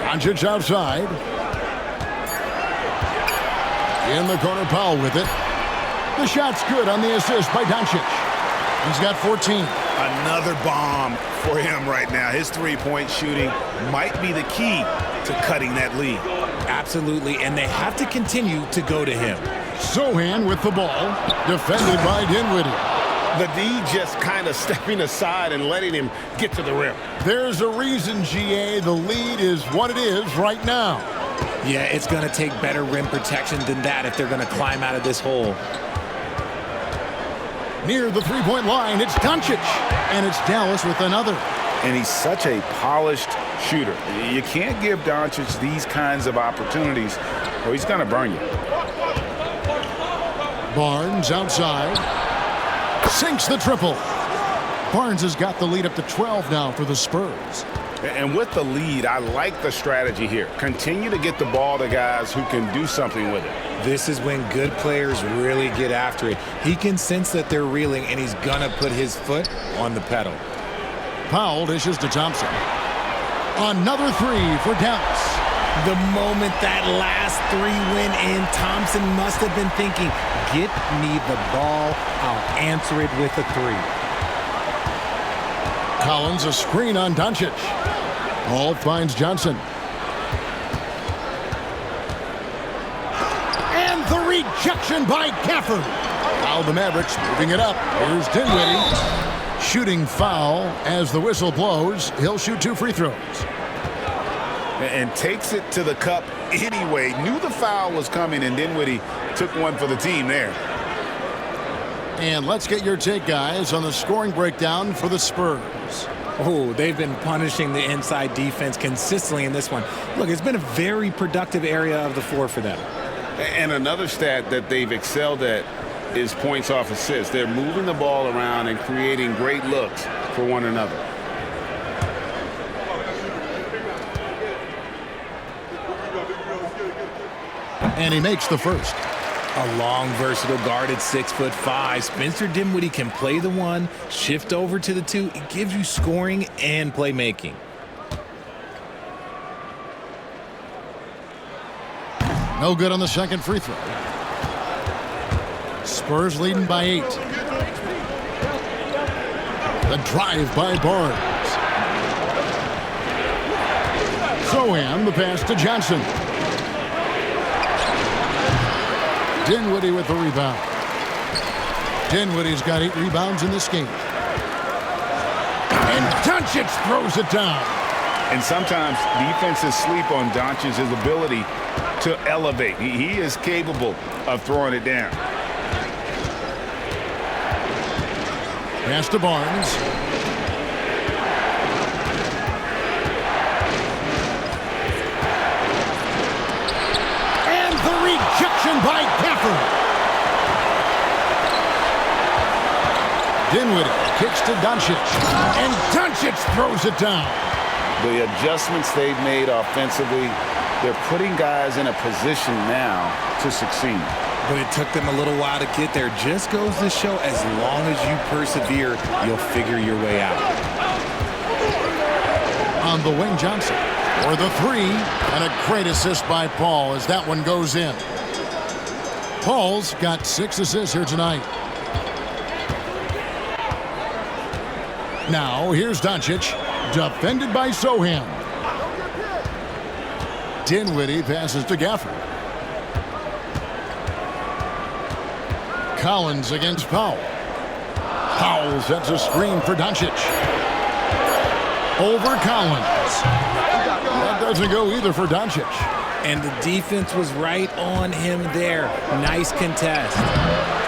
Doncic outside. In the corner, Powell with it. The shot's good on the assist by Doncic. He's got 14. Another bomb for him right now. His three-point shooting might be the key to cutting that lead. Absolutely, and they have to continue to go to him. Sohan with the ball, defended by Dinwiddie. The D just kind of stepping aside and letting him get to the rim. There's a reason, GA, the lead is what it is right now. Yeah, it's going to take better rim protection than that if they're going to climb out of this hole. Near the three-point line, it's Doncic, and it's Dallas with another. And he's such a polished shooter. You can't give Doncic these kinds of opportunities, or he's going to burn you. Barnes outside. Sinks the triple. Barnes has got the lead up to 12 now for the Spurs. And with the lead, I like the strategy here. Continue to get the ball to guys who can do something with it. This is when good players really get after it. He can sense that they're reeling, and he's going to put his foot on the pedal. Powell dishes to Thompson. Another three for Dallas. The moment that last three went in, Thompson must have been thinking, get me the ball, I'll answer it with a three. Collins a screen on Doncic. Paul finds Johnson. And the rejection by Gafford. Now the Mavericks moving it up. Here's Dinwiddie. Shooting foul as the whistle blows. He'll shoot 2 free throws. And takes it to the cup anyway. Knew the foul was coming, and Dinwiddie took one for the team there. And let's get your take, guys, on the scoring breakdown for the Spurs. Oh, they've been punishing the inside defense consistently in this one. Look, it's been a very productive area of the floor for them. And another stat that they've excelled at is points off assists. They're moving the ball around and creating great looks for one another. And he makes the first. A long, versatile guard at 6'5". Spencer Dinwiddie can play the 1, shift over to the 2. It gives you scoring and playmaking. No good on the second free throw. Spurs leading by 8. The drive by Barnes. Sohan, the pass to Johnson. Dinwiddie with the rebound. Dinwiddie's got 8 rebounds in this game. And Doncic throws it down. And sometimes defenses sleep on Doncic's ability to elevate. He is capable of throwing it down. Pass to Barnes. And the rejection by Gafford. Dinwiddie kicks to Doncic. And Doncic throws it down. The adjustments they've made offensively, they're putting guys in a position now to succeed. But it took them a little while to get there. Just goes to show, as long as you persevere, you'll figure your way out. On the wing, Johnson for the 3, and a great assist by Paul as that one goes in. Paul's got 6 assists here tonight. Now here's Doncic, defended by Sohan. Dinwiddie passes to Gafford. Collins against Powell. Powell sets a screen for Doncic. Over Collins. That doesn't go either for Doncic. And the defense was right on him there. Nice contest.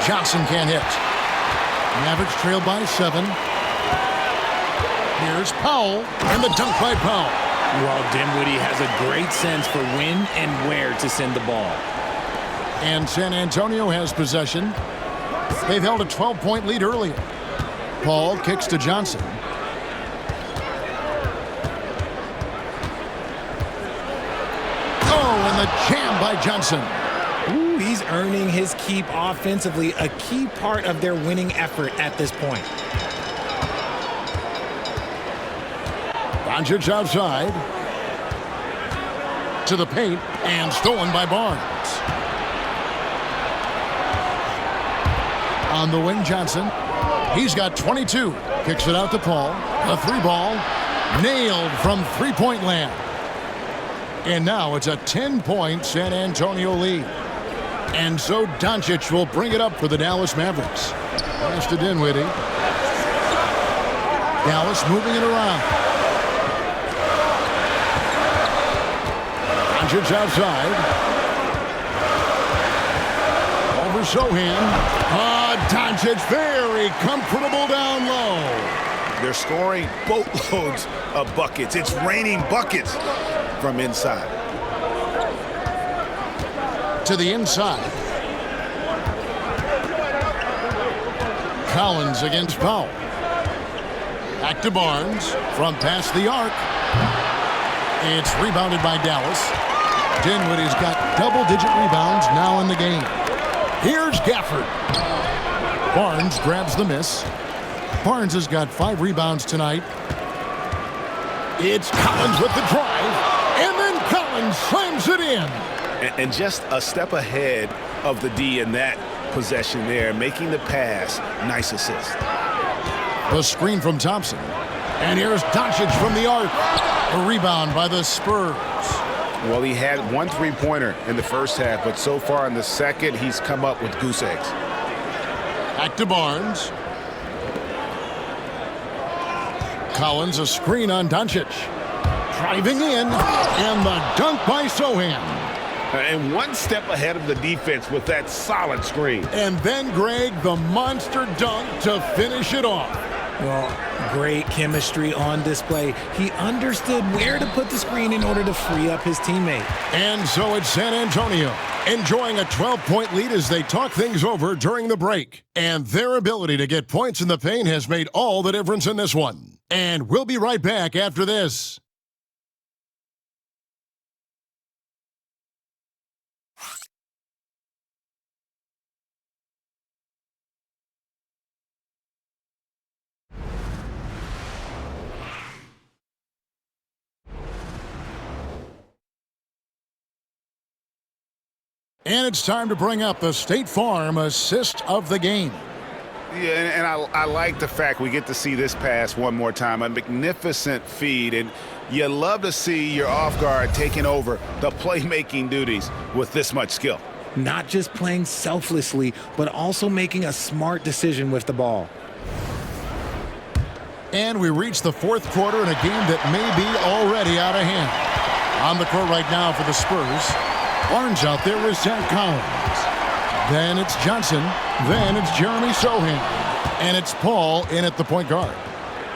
Johnson can't hit. Mavericks trail by 7. Here's Powell, and the dunk by Powell. Well, Dinwiddie has a great sense for when and where to send the ball. And San Antonio has possession. They've held a 12-point lead earlier. Paul kicks to Johnson. Oh, and the jam by Johnson. Ooh, he's earning his keep offensively, a key part of their winning effort at this point. Doncic outside. To the paint, and stolen by Barnes. On the wing, Johnson. He's got 22. Kicks it out to Paul. A 3-ball. Nailed from three-point land. And now it's a 10-point San Antonio lead. And so Doncic will bring it up for the Dallas Mavericks. Pass to Dinwiddie. Dallas moving it around. Doncic outside. Over Sohan. Doncic very comfortable down low. They're scoring boatloads of buckets. It's raining buckets from inside. To the inside. Collins against Powell. Back to Barnes from past the arc. It's rebounded by Dallas. Dinwiddie's got double-digit rebounds now in the game. Here's Gafford. Barnes grabs the miss. Barnes has got 5 rebounds tonight. It's Collins with the drive, and then Collins slams it in. And just a step ahead of the D in that possession there, making the pass. Nice assist. The screen from Thompson. And here's Doncic from the arc. A rebound by the Spurs. Well, he had 1 3-pointer in the first half, but so far in the second, he's come up with goose eggs. Back to Barnes. Collins, a screen on Doncic. Driving in, and the dunk by Sohan. And 1 step ahead of the defense with that solid screen. And then, Greg, the monster dunk to finish it off. Well, great chemistry on display. He understood where to put the screen in order to free up his teammate. And so it's San Antonio, enjoying a 12-point lead as they talk things over during the break. And their ability to get points in the paint has made all the difference in this one. And we'll be right back after this. And it's time to bring up the State Farm assist of the game. Yeah, and I like the fact we get to see this pass one more time. A magnificent feed, and you love to see your off guard taking over the playmaking duties with this much skill. Not just playing selflessly, but also making a smart decision with the ball. And we reach the 4th quarter in a game that may be already out of hand. On the court right now for the Spurs. Barnes out there with Zach Collins. Then it's Johnson. Then it's Jeremy Sohan. And it's Paul in at the point guard.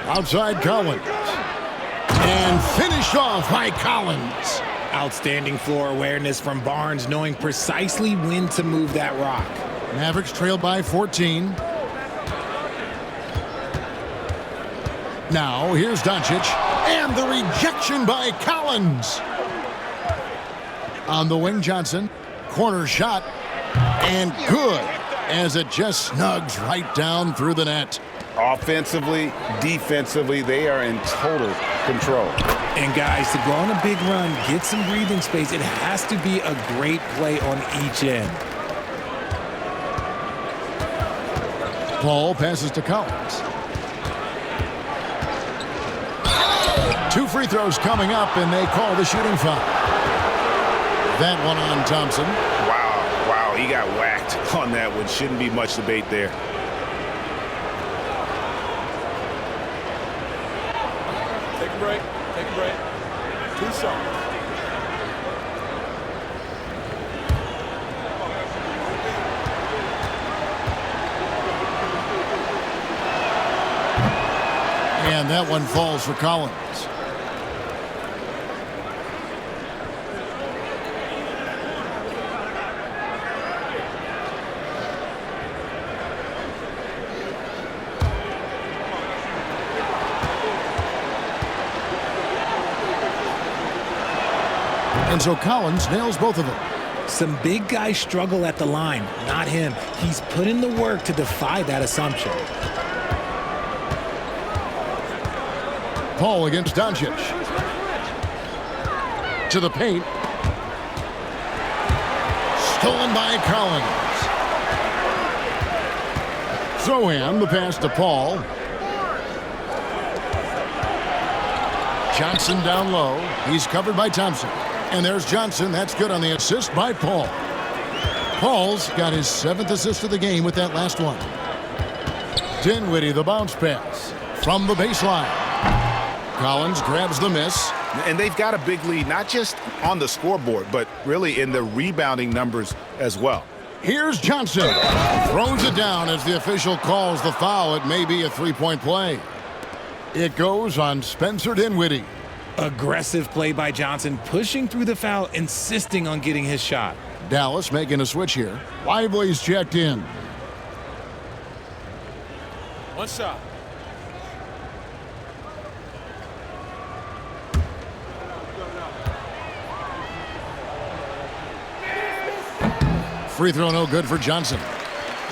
Outside Collins. And finished off by Collins. Outstanding floor awareness from Barnes, knowing precisely when to move that rock. Mavericks trailed by 14. Now here's Doncic. And the rejection by Collins. On the wing, Johnson. Corner shot. And good, as it just snugs right down through the net. Offensively, defensively, they are in total control. And guys, to go on a big run, get some breathing space, it has to be a great play on each end. Paul passes to Collins. 2 free throws coming up, and they call the shooting foul. That one on Thompson. Wow, he got whacked on that one. Shouldn't be much debate there. Take a break. Take a break. 2 songs. And that one falls for Collins. And so Collins nails both of them. Some big guys struggle at the line, not him. He's put in the work to defy that assumption. Paul against Doncic. To the paint. Stolen by Collins. Sohan, the pass to Paul. Johnson down low. He's covered by Thompson. And there's Johnson. That's good on the assist by Paul. Paul's got his 7th assist of the game with that last one. Dinwiddie, the bounce pass from the baseline. Collins grabs the miss. And they've got a big lead, not just on the scoreboard, but really in the rebounding numbers as well. Here's Johnson. Throws it down as the official calls the foul. It may be a 3-point play. It goes on Spencer Dinwiddie. Aggressive play by Johnson, pushing through the foul, insisting on getting his shot. Dallas making a switch here. Lively's checked in. 1 shot. free throw no good for Johnson.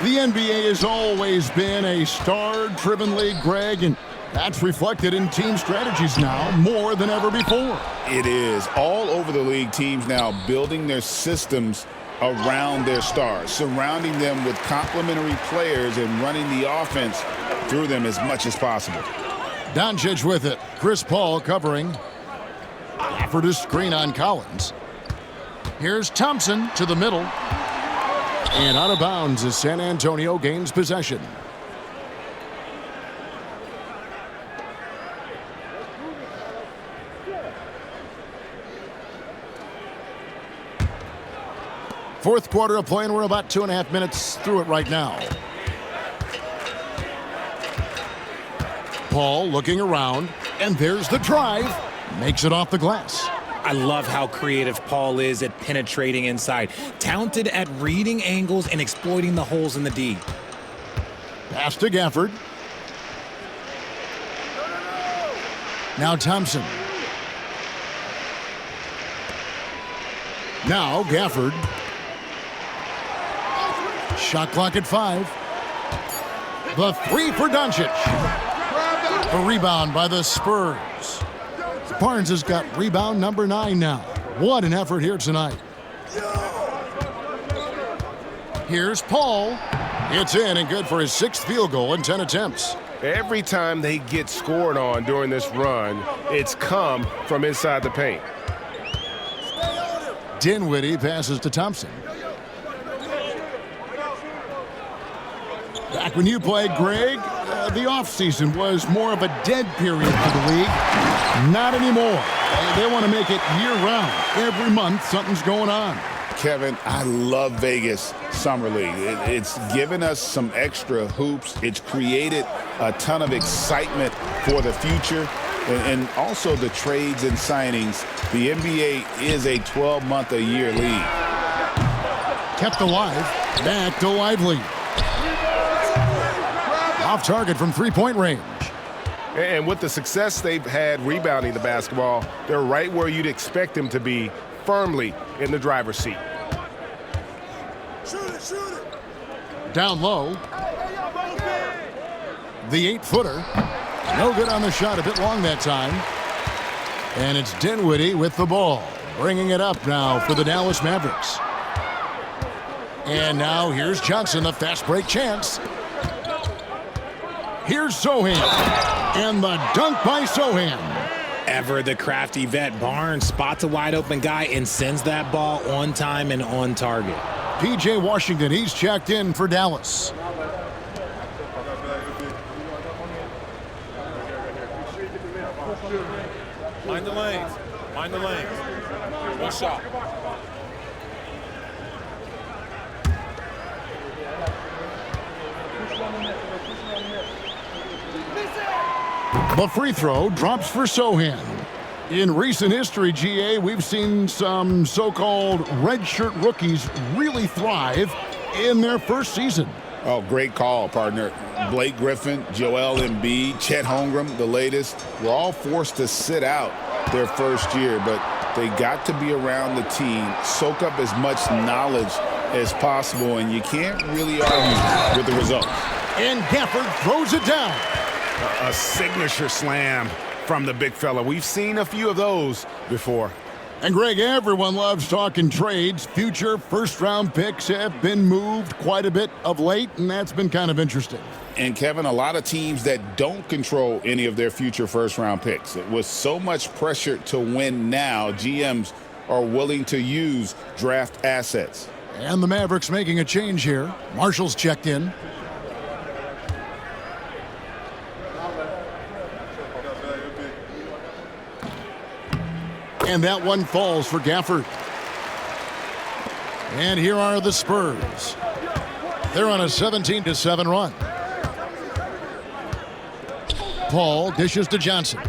The NBA has always been a star-driven league, Greg, and that's reflected in team strategies now more than ever before. It is. All over the league, teams now building their systems around their stars, surrounding them with complementary players and running the offense through them as much as possible. Doncic with it. Chris Paul covering. Offered a screen on Collins. Here's Thompson to the middle. And out of bounds as San Antonio gains possession. Fourth quarter of play, and we're about 2.5 minutes through it right now. Paul looking around, and there's the drive. Makes it off the glass. I love how creative Paul is at penetrating inside. Talented at reading angles and exploiting the holes in the D. Pass to Gafford. Now Thompson. Now Gafford. Shot clock at 5. The three for Doncic. A rebound by the Spurs. Barnes has got rebound number 9 now. What an effort here tonight. Here's Paul. It's in and good for his 6th field goal in 10 attempts. Every time they get scored on during this run, it's come from inside the paint. Dinwiddie passes to Thompson. Back when you played, Greg, the offseason was more of a dead period for the league. Not anymore. They want to make it year-round. Every month, something's going on. Kevin, I love Vegas Summer League. It's given us some extra hoops. It's created a ton of excitement for the future. And also the trades and signings. The NBA is a 12-month-a-year league. Kept alive. Back to Lively. Off target from three-point range. And with the success they've had rebounding the basketball, they're right where you'd expect them to be, firmly in the driver's seat. Down low. The 8-footer. No good on the shot, a bit long that time. And it's Dinwiddie with the ball, bringing it up now for the Dallas Mavericks. And now here's Johnson, the fast break chance. Here's Sohan, and the dunk by Sohan. Ever the crafty vet, Barnes spots a wide open guy and sends that ball on time and on target. P.J. Washington, he's checked in for Dallas. Mind the lanes. Mind the lanes. One shot. The free throw drops for Sohan. In recent history, GA, we've seen some so-called redshirt rookies really thrive in their first season. Oh, great call, partner. Blake Griffin, Joel Embiid, Chet Holmgren, the latest, were all forced to sit out their first year, but they got to be around the team, soak up as much knowledge as possible, and you can't really argue with the results. And Gafford throws it down. A signature slam from the big fella. We've seen a few of those before. And Greg, everyone loves talking trades. Future first-round picks have been moved quite a bit of late, and that's been kind of interesting. And Kevin, a lot of teams that don't control any of their future first-round picks. With so much pressure to win now, GMs are willing to use draft assets. And the Mavericks making a change here. Marshall's checked in. And that one falls for Gafford. And here are the Spurs. They're on a 17-7 run. Paul dishes to Johnson.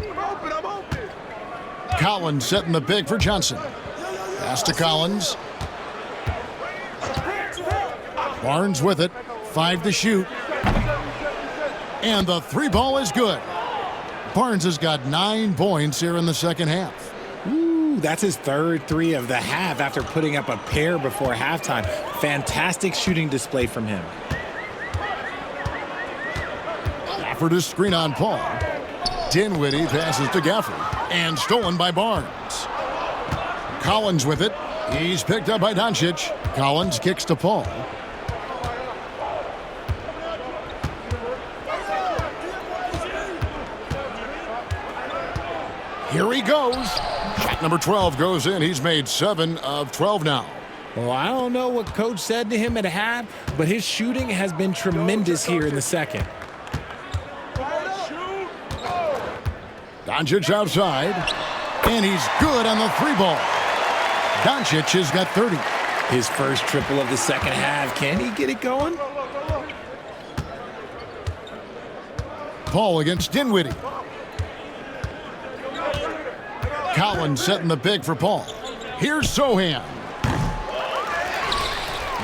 Collins setting the pick for Johnson. Pass to Collins. Barnes with it. 5 to shoot. And the 3 ball is good. Barnes has got 9 points here in the second half. That's his third three of the half after putting up a pair before halftime. Fantastic shooting display from him. Gafford is screen on Paul. Dinwiddie passes to Gafford and stolen by Barnes. Collins with it. He's picked up by Doncic. Collins kicks to Paul. Here he goes. Shot number 12 goes in. He's made 7 of 12 now. Well, I don't know what coach said to him at half, but his shooting has been tremendous here in the second. Doncic outside, and he's good on the 3-ball. Doncic has got 30. His first triple of the second half. Can he get it going? Paul against Dinwiddie. Collins setting the big for Paul. Here's Sohan.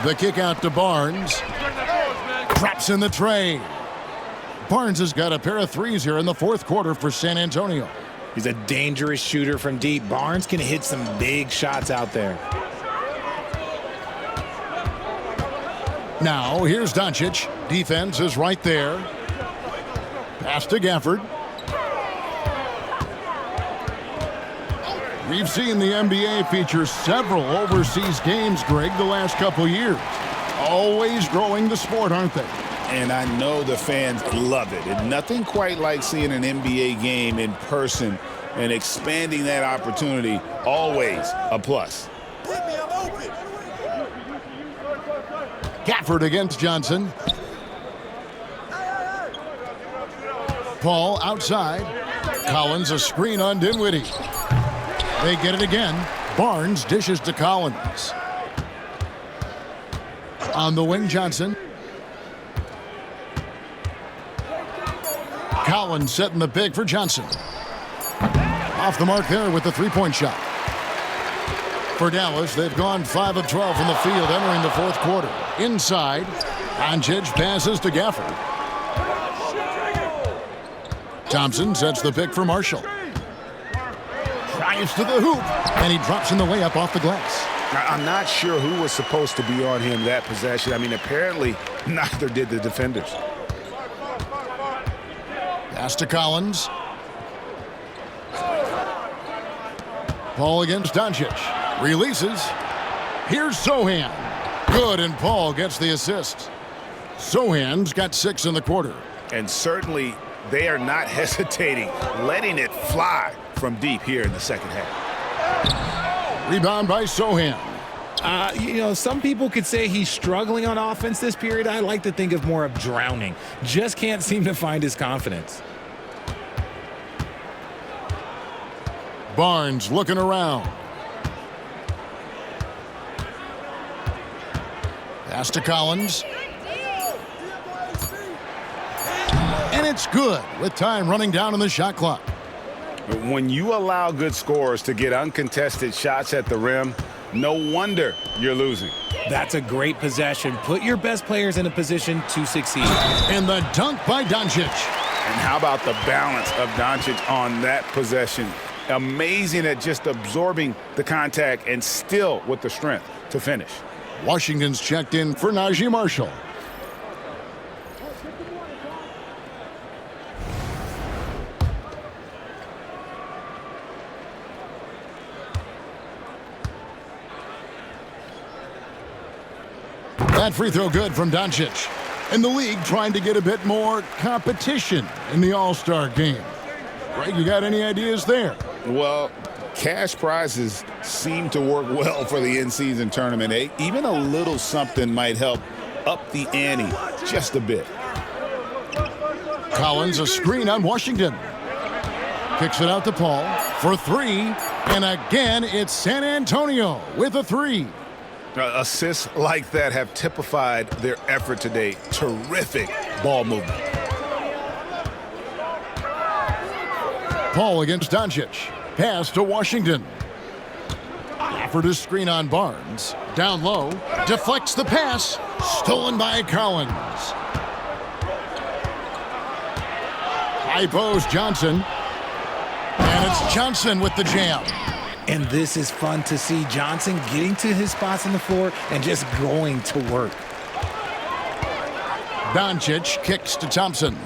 The kick out to Barnes. Drops in the tray. Barnes has got a pair of threes here in the fourth quarter for San Antonio. He's a dangerous shooter from deep. Barnes can hit some big shots out there. Now, here's Doncic. Defense is right there. Pass to Gafford. We've seen the NBA feature several overseas games, Greg, the last couple years. Always growing the sport, aren't they? And I know the fans love it. And nothing quite like seeing an NBA game in person and expanding that opportunity. Always a plus. Gafford against Johnson. Paul outside. Collins a screen on Dinwiddie. They get it again. Barnes dishes to Collins. On the wing, Johnson. Collins setting the big for Johnson. Off the mark there with the three-point shot. For Dallas, they've gone 5 of 12 from the field entering the fourth quarter. Inside, Doncic passes to Gafford. Thompson sets the pick for Marshall. Drives to the hoop, and he drops in the layup off the glass. I'm not sure who was supposed to be on him that possession. I mean, apparently neither did the defenders. Pass to Collins. Paul against Doncic. Releases. Here's Sohan. Good, and Paul gets the assist. Sohan's got 6 in the quarter. And certainly they are not hesitating, letting it fly from deep here in the second half. Rebound by Sohan. Some people could say he's struggling on offense this period. I like to think of more of drowning. Just can't seem to find his confidence. Barnes looking around. Pass to Collins. And it's good with time running down on the shot clock. When you allow good scorers to get uncontested shots at the rim, no wonder you're losing. That's a great possession. Put your best players in a position to succeed. And the dunk by Doncic. And how about the balance of Doncic on that possession? Amazing at just absorbing the contact and still with the strength to finish. Washington's checked in for Najee Marshall. That free throw good from Doncic. And the league trying to get a bit more competition in the All-Star game. Greg, you got any ideas there? Well, cash prizes seem to work well for the in-season tournament. Even a little something might help up the ante just a bit. Collins a screen on Washington. Kicks it out to Paul for 3. And again, it's San Antonio with a 3. Assists like that have typified their effort today. Terrific ball movement. Paul against Doncic. Pass to Washington. Gafford is screen on Barnes. Down low. Deflects the pass. Stolen by Collins. High post Johnson. And it's Johnson with the jam. And this is fun to see. Johnson getting to his spots on the floor and just going to work. Doncic kicks to Thompson.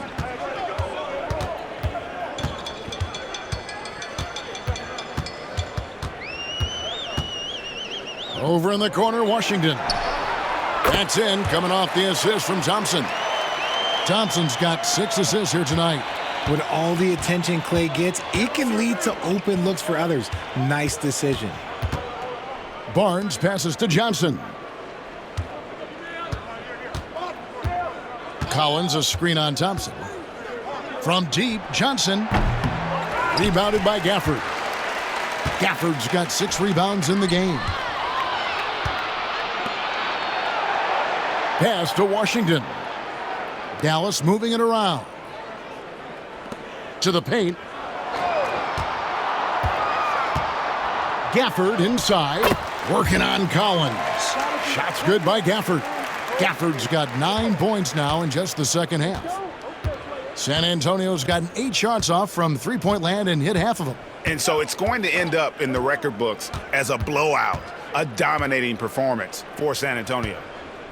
Over in the corner, Washington. That's in, coming off the assist from Thompson. Thompson's got 6 assists here tonight. With all the attention Clay gets, it can lead to open looks for others. Nice decision. Barnes passes to Johnson. Collins, a screen on Thompson. From deep, Johnson. Rebounded by Gafford. Gafford's got 6 rebounds in the game. Pass to Washington. Dallas moving it around. To the paint. Gafford inside. Working on Collins. Shots good by Gafford. Gafford's got 9 points now in just the second half. San Antonio's gotten 8 shots off from three-point land and hit half of them. And so it's going to end up in the record books as a blowout, a dominating performance for San Antonio.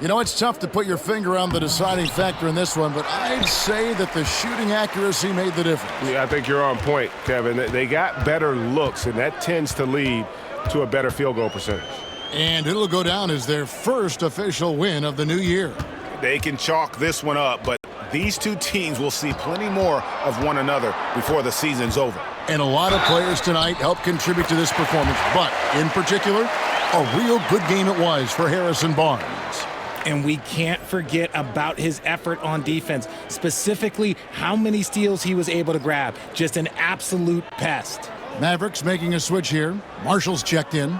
You know, it's tough to put your finger on the deciding factor in this one, but I'd say that the shooting accuracy made the difference. Yeah, I think you're on point, Kevin. They got better looks, and that tends to lead to a better field goal percentage. And it'll go down as their first official win of the new year. They can chalk this one up, but these two teams will see plenty more of one another before the season's over. And a lot of players tonight helped contribute to this performance, but in particular, a real good game it was for Harrison Barnes. And we can't forget about his effort on defense, specifically how many steals he was able to grab. Just an absolute pest. Mavericks making a switch here. Marshall's checked in.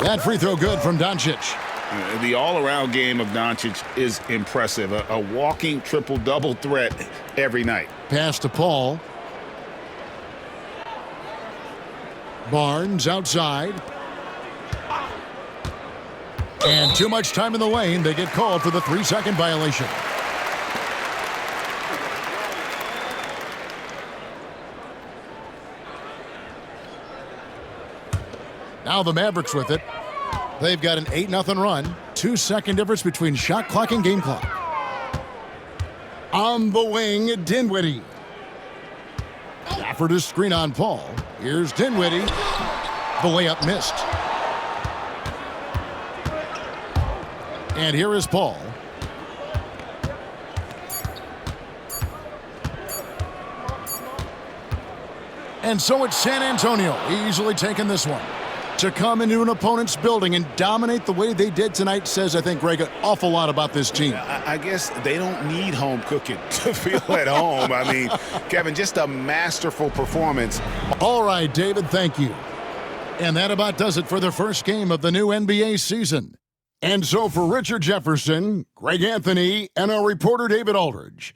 That free throw good from Doncic. The all-around game of Doncic is impressive. A walking triple-double threat every night. Pass to Paul. Barnes outside. And too much time in the lane. They get called for the 3-second violation. Now the Mavericks with it. They've got an 8-0 run. 2-second difference between shot clock and game clock. On the wing, Dinwiddie. Gafford is screen on Paul. Here's Dinwiddie. The layup missed. And here is Paul. And so it's San Antonio easily taking this one. To come into an opponent's building and dominate the way they did tonight says, I think, Greg, an awful lot about this team. I guess they don't need home cooking to feel at home. I mean, Kevin, just a masterful performance. All right, David, thank you. And that about does it for the first game of the new NBA season. And so for Richard Jefferson, Greg Anthony, and our reporter David Aldridge,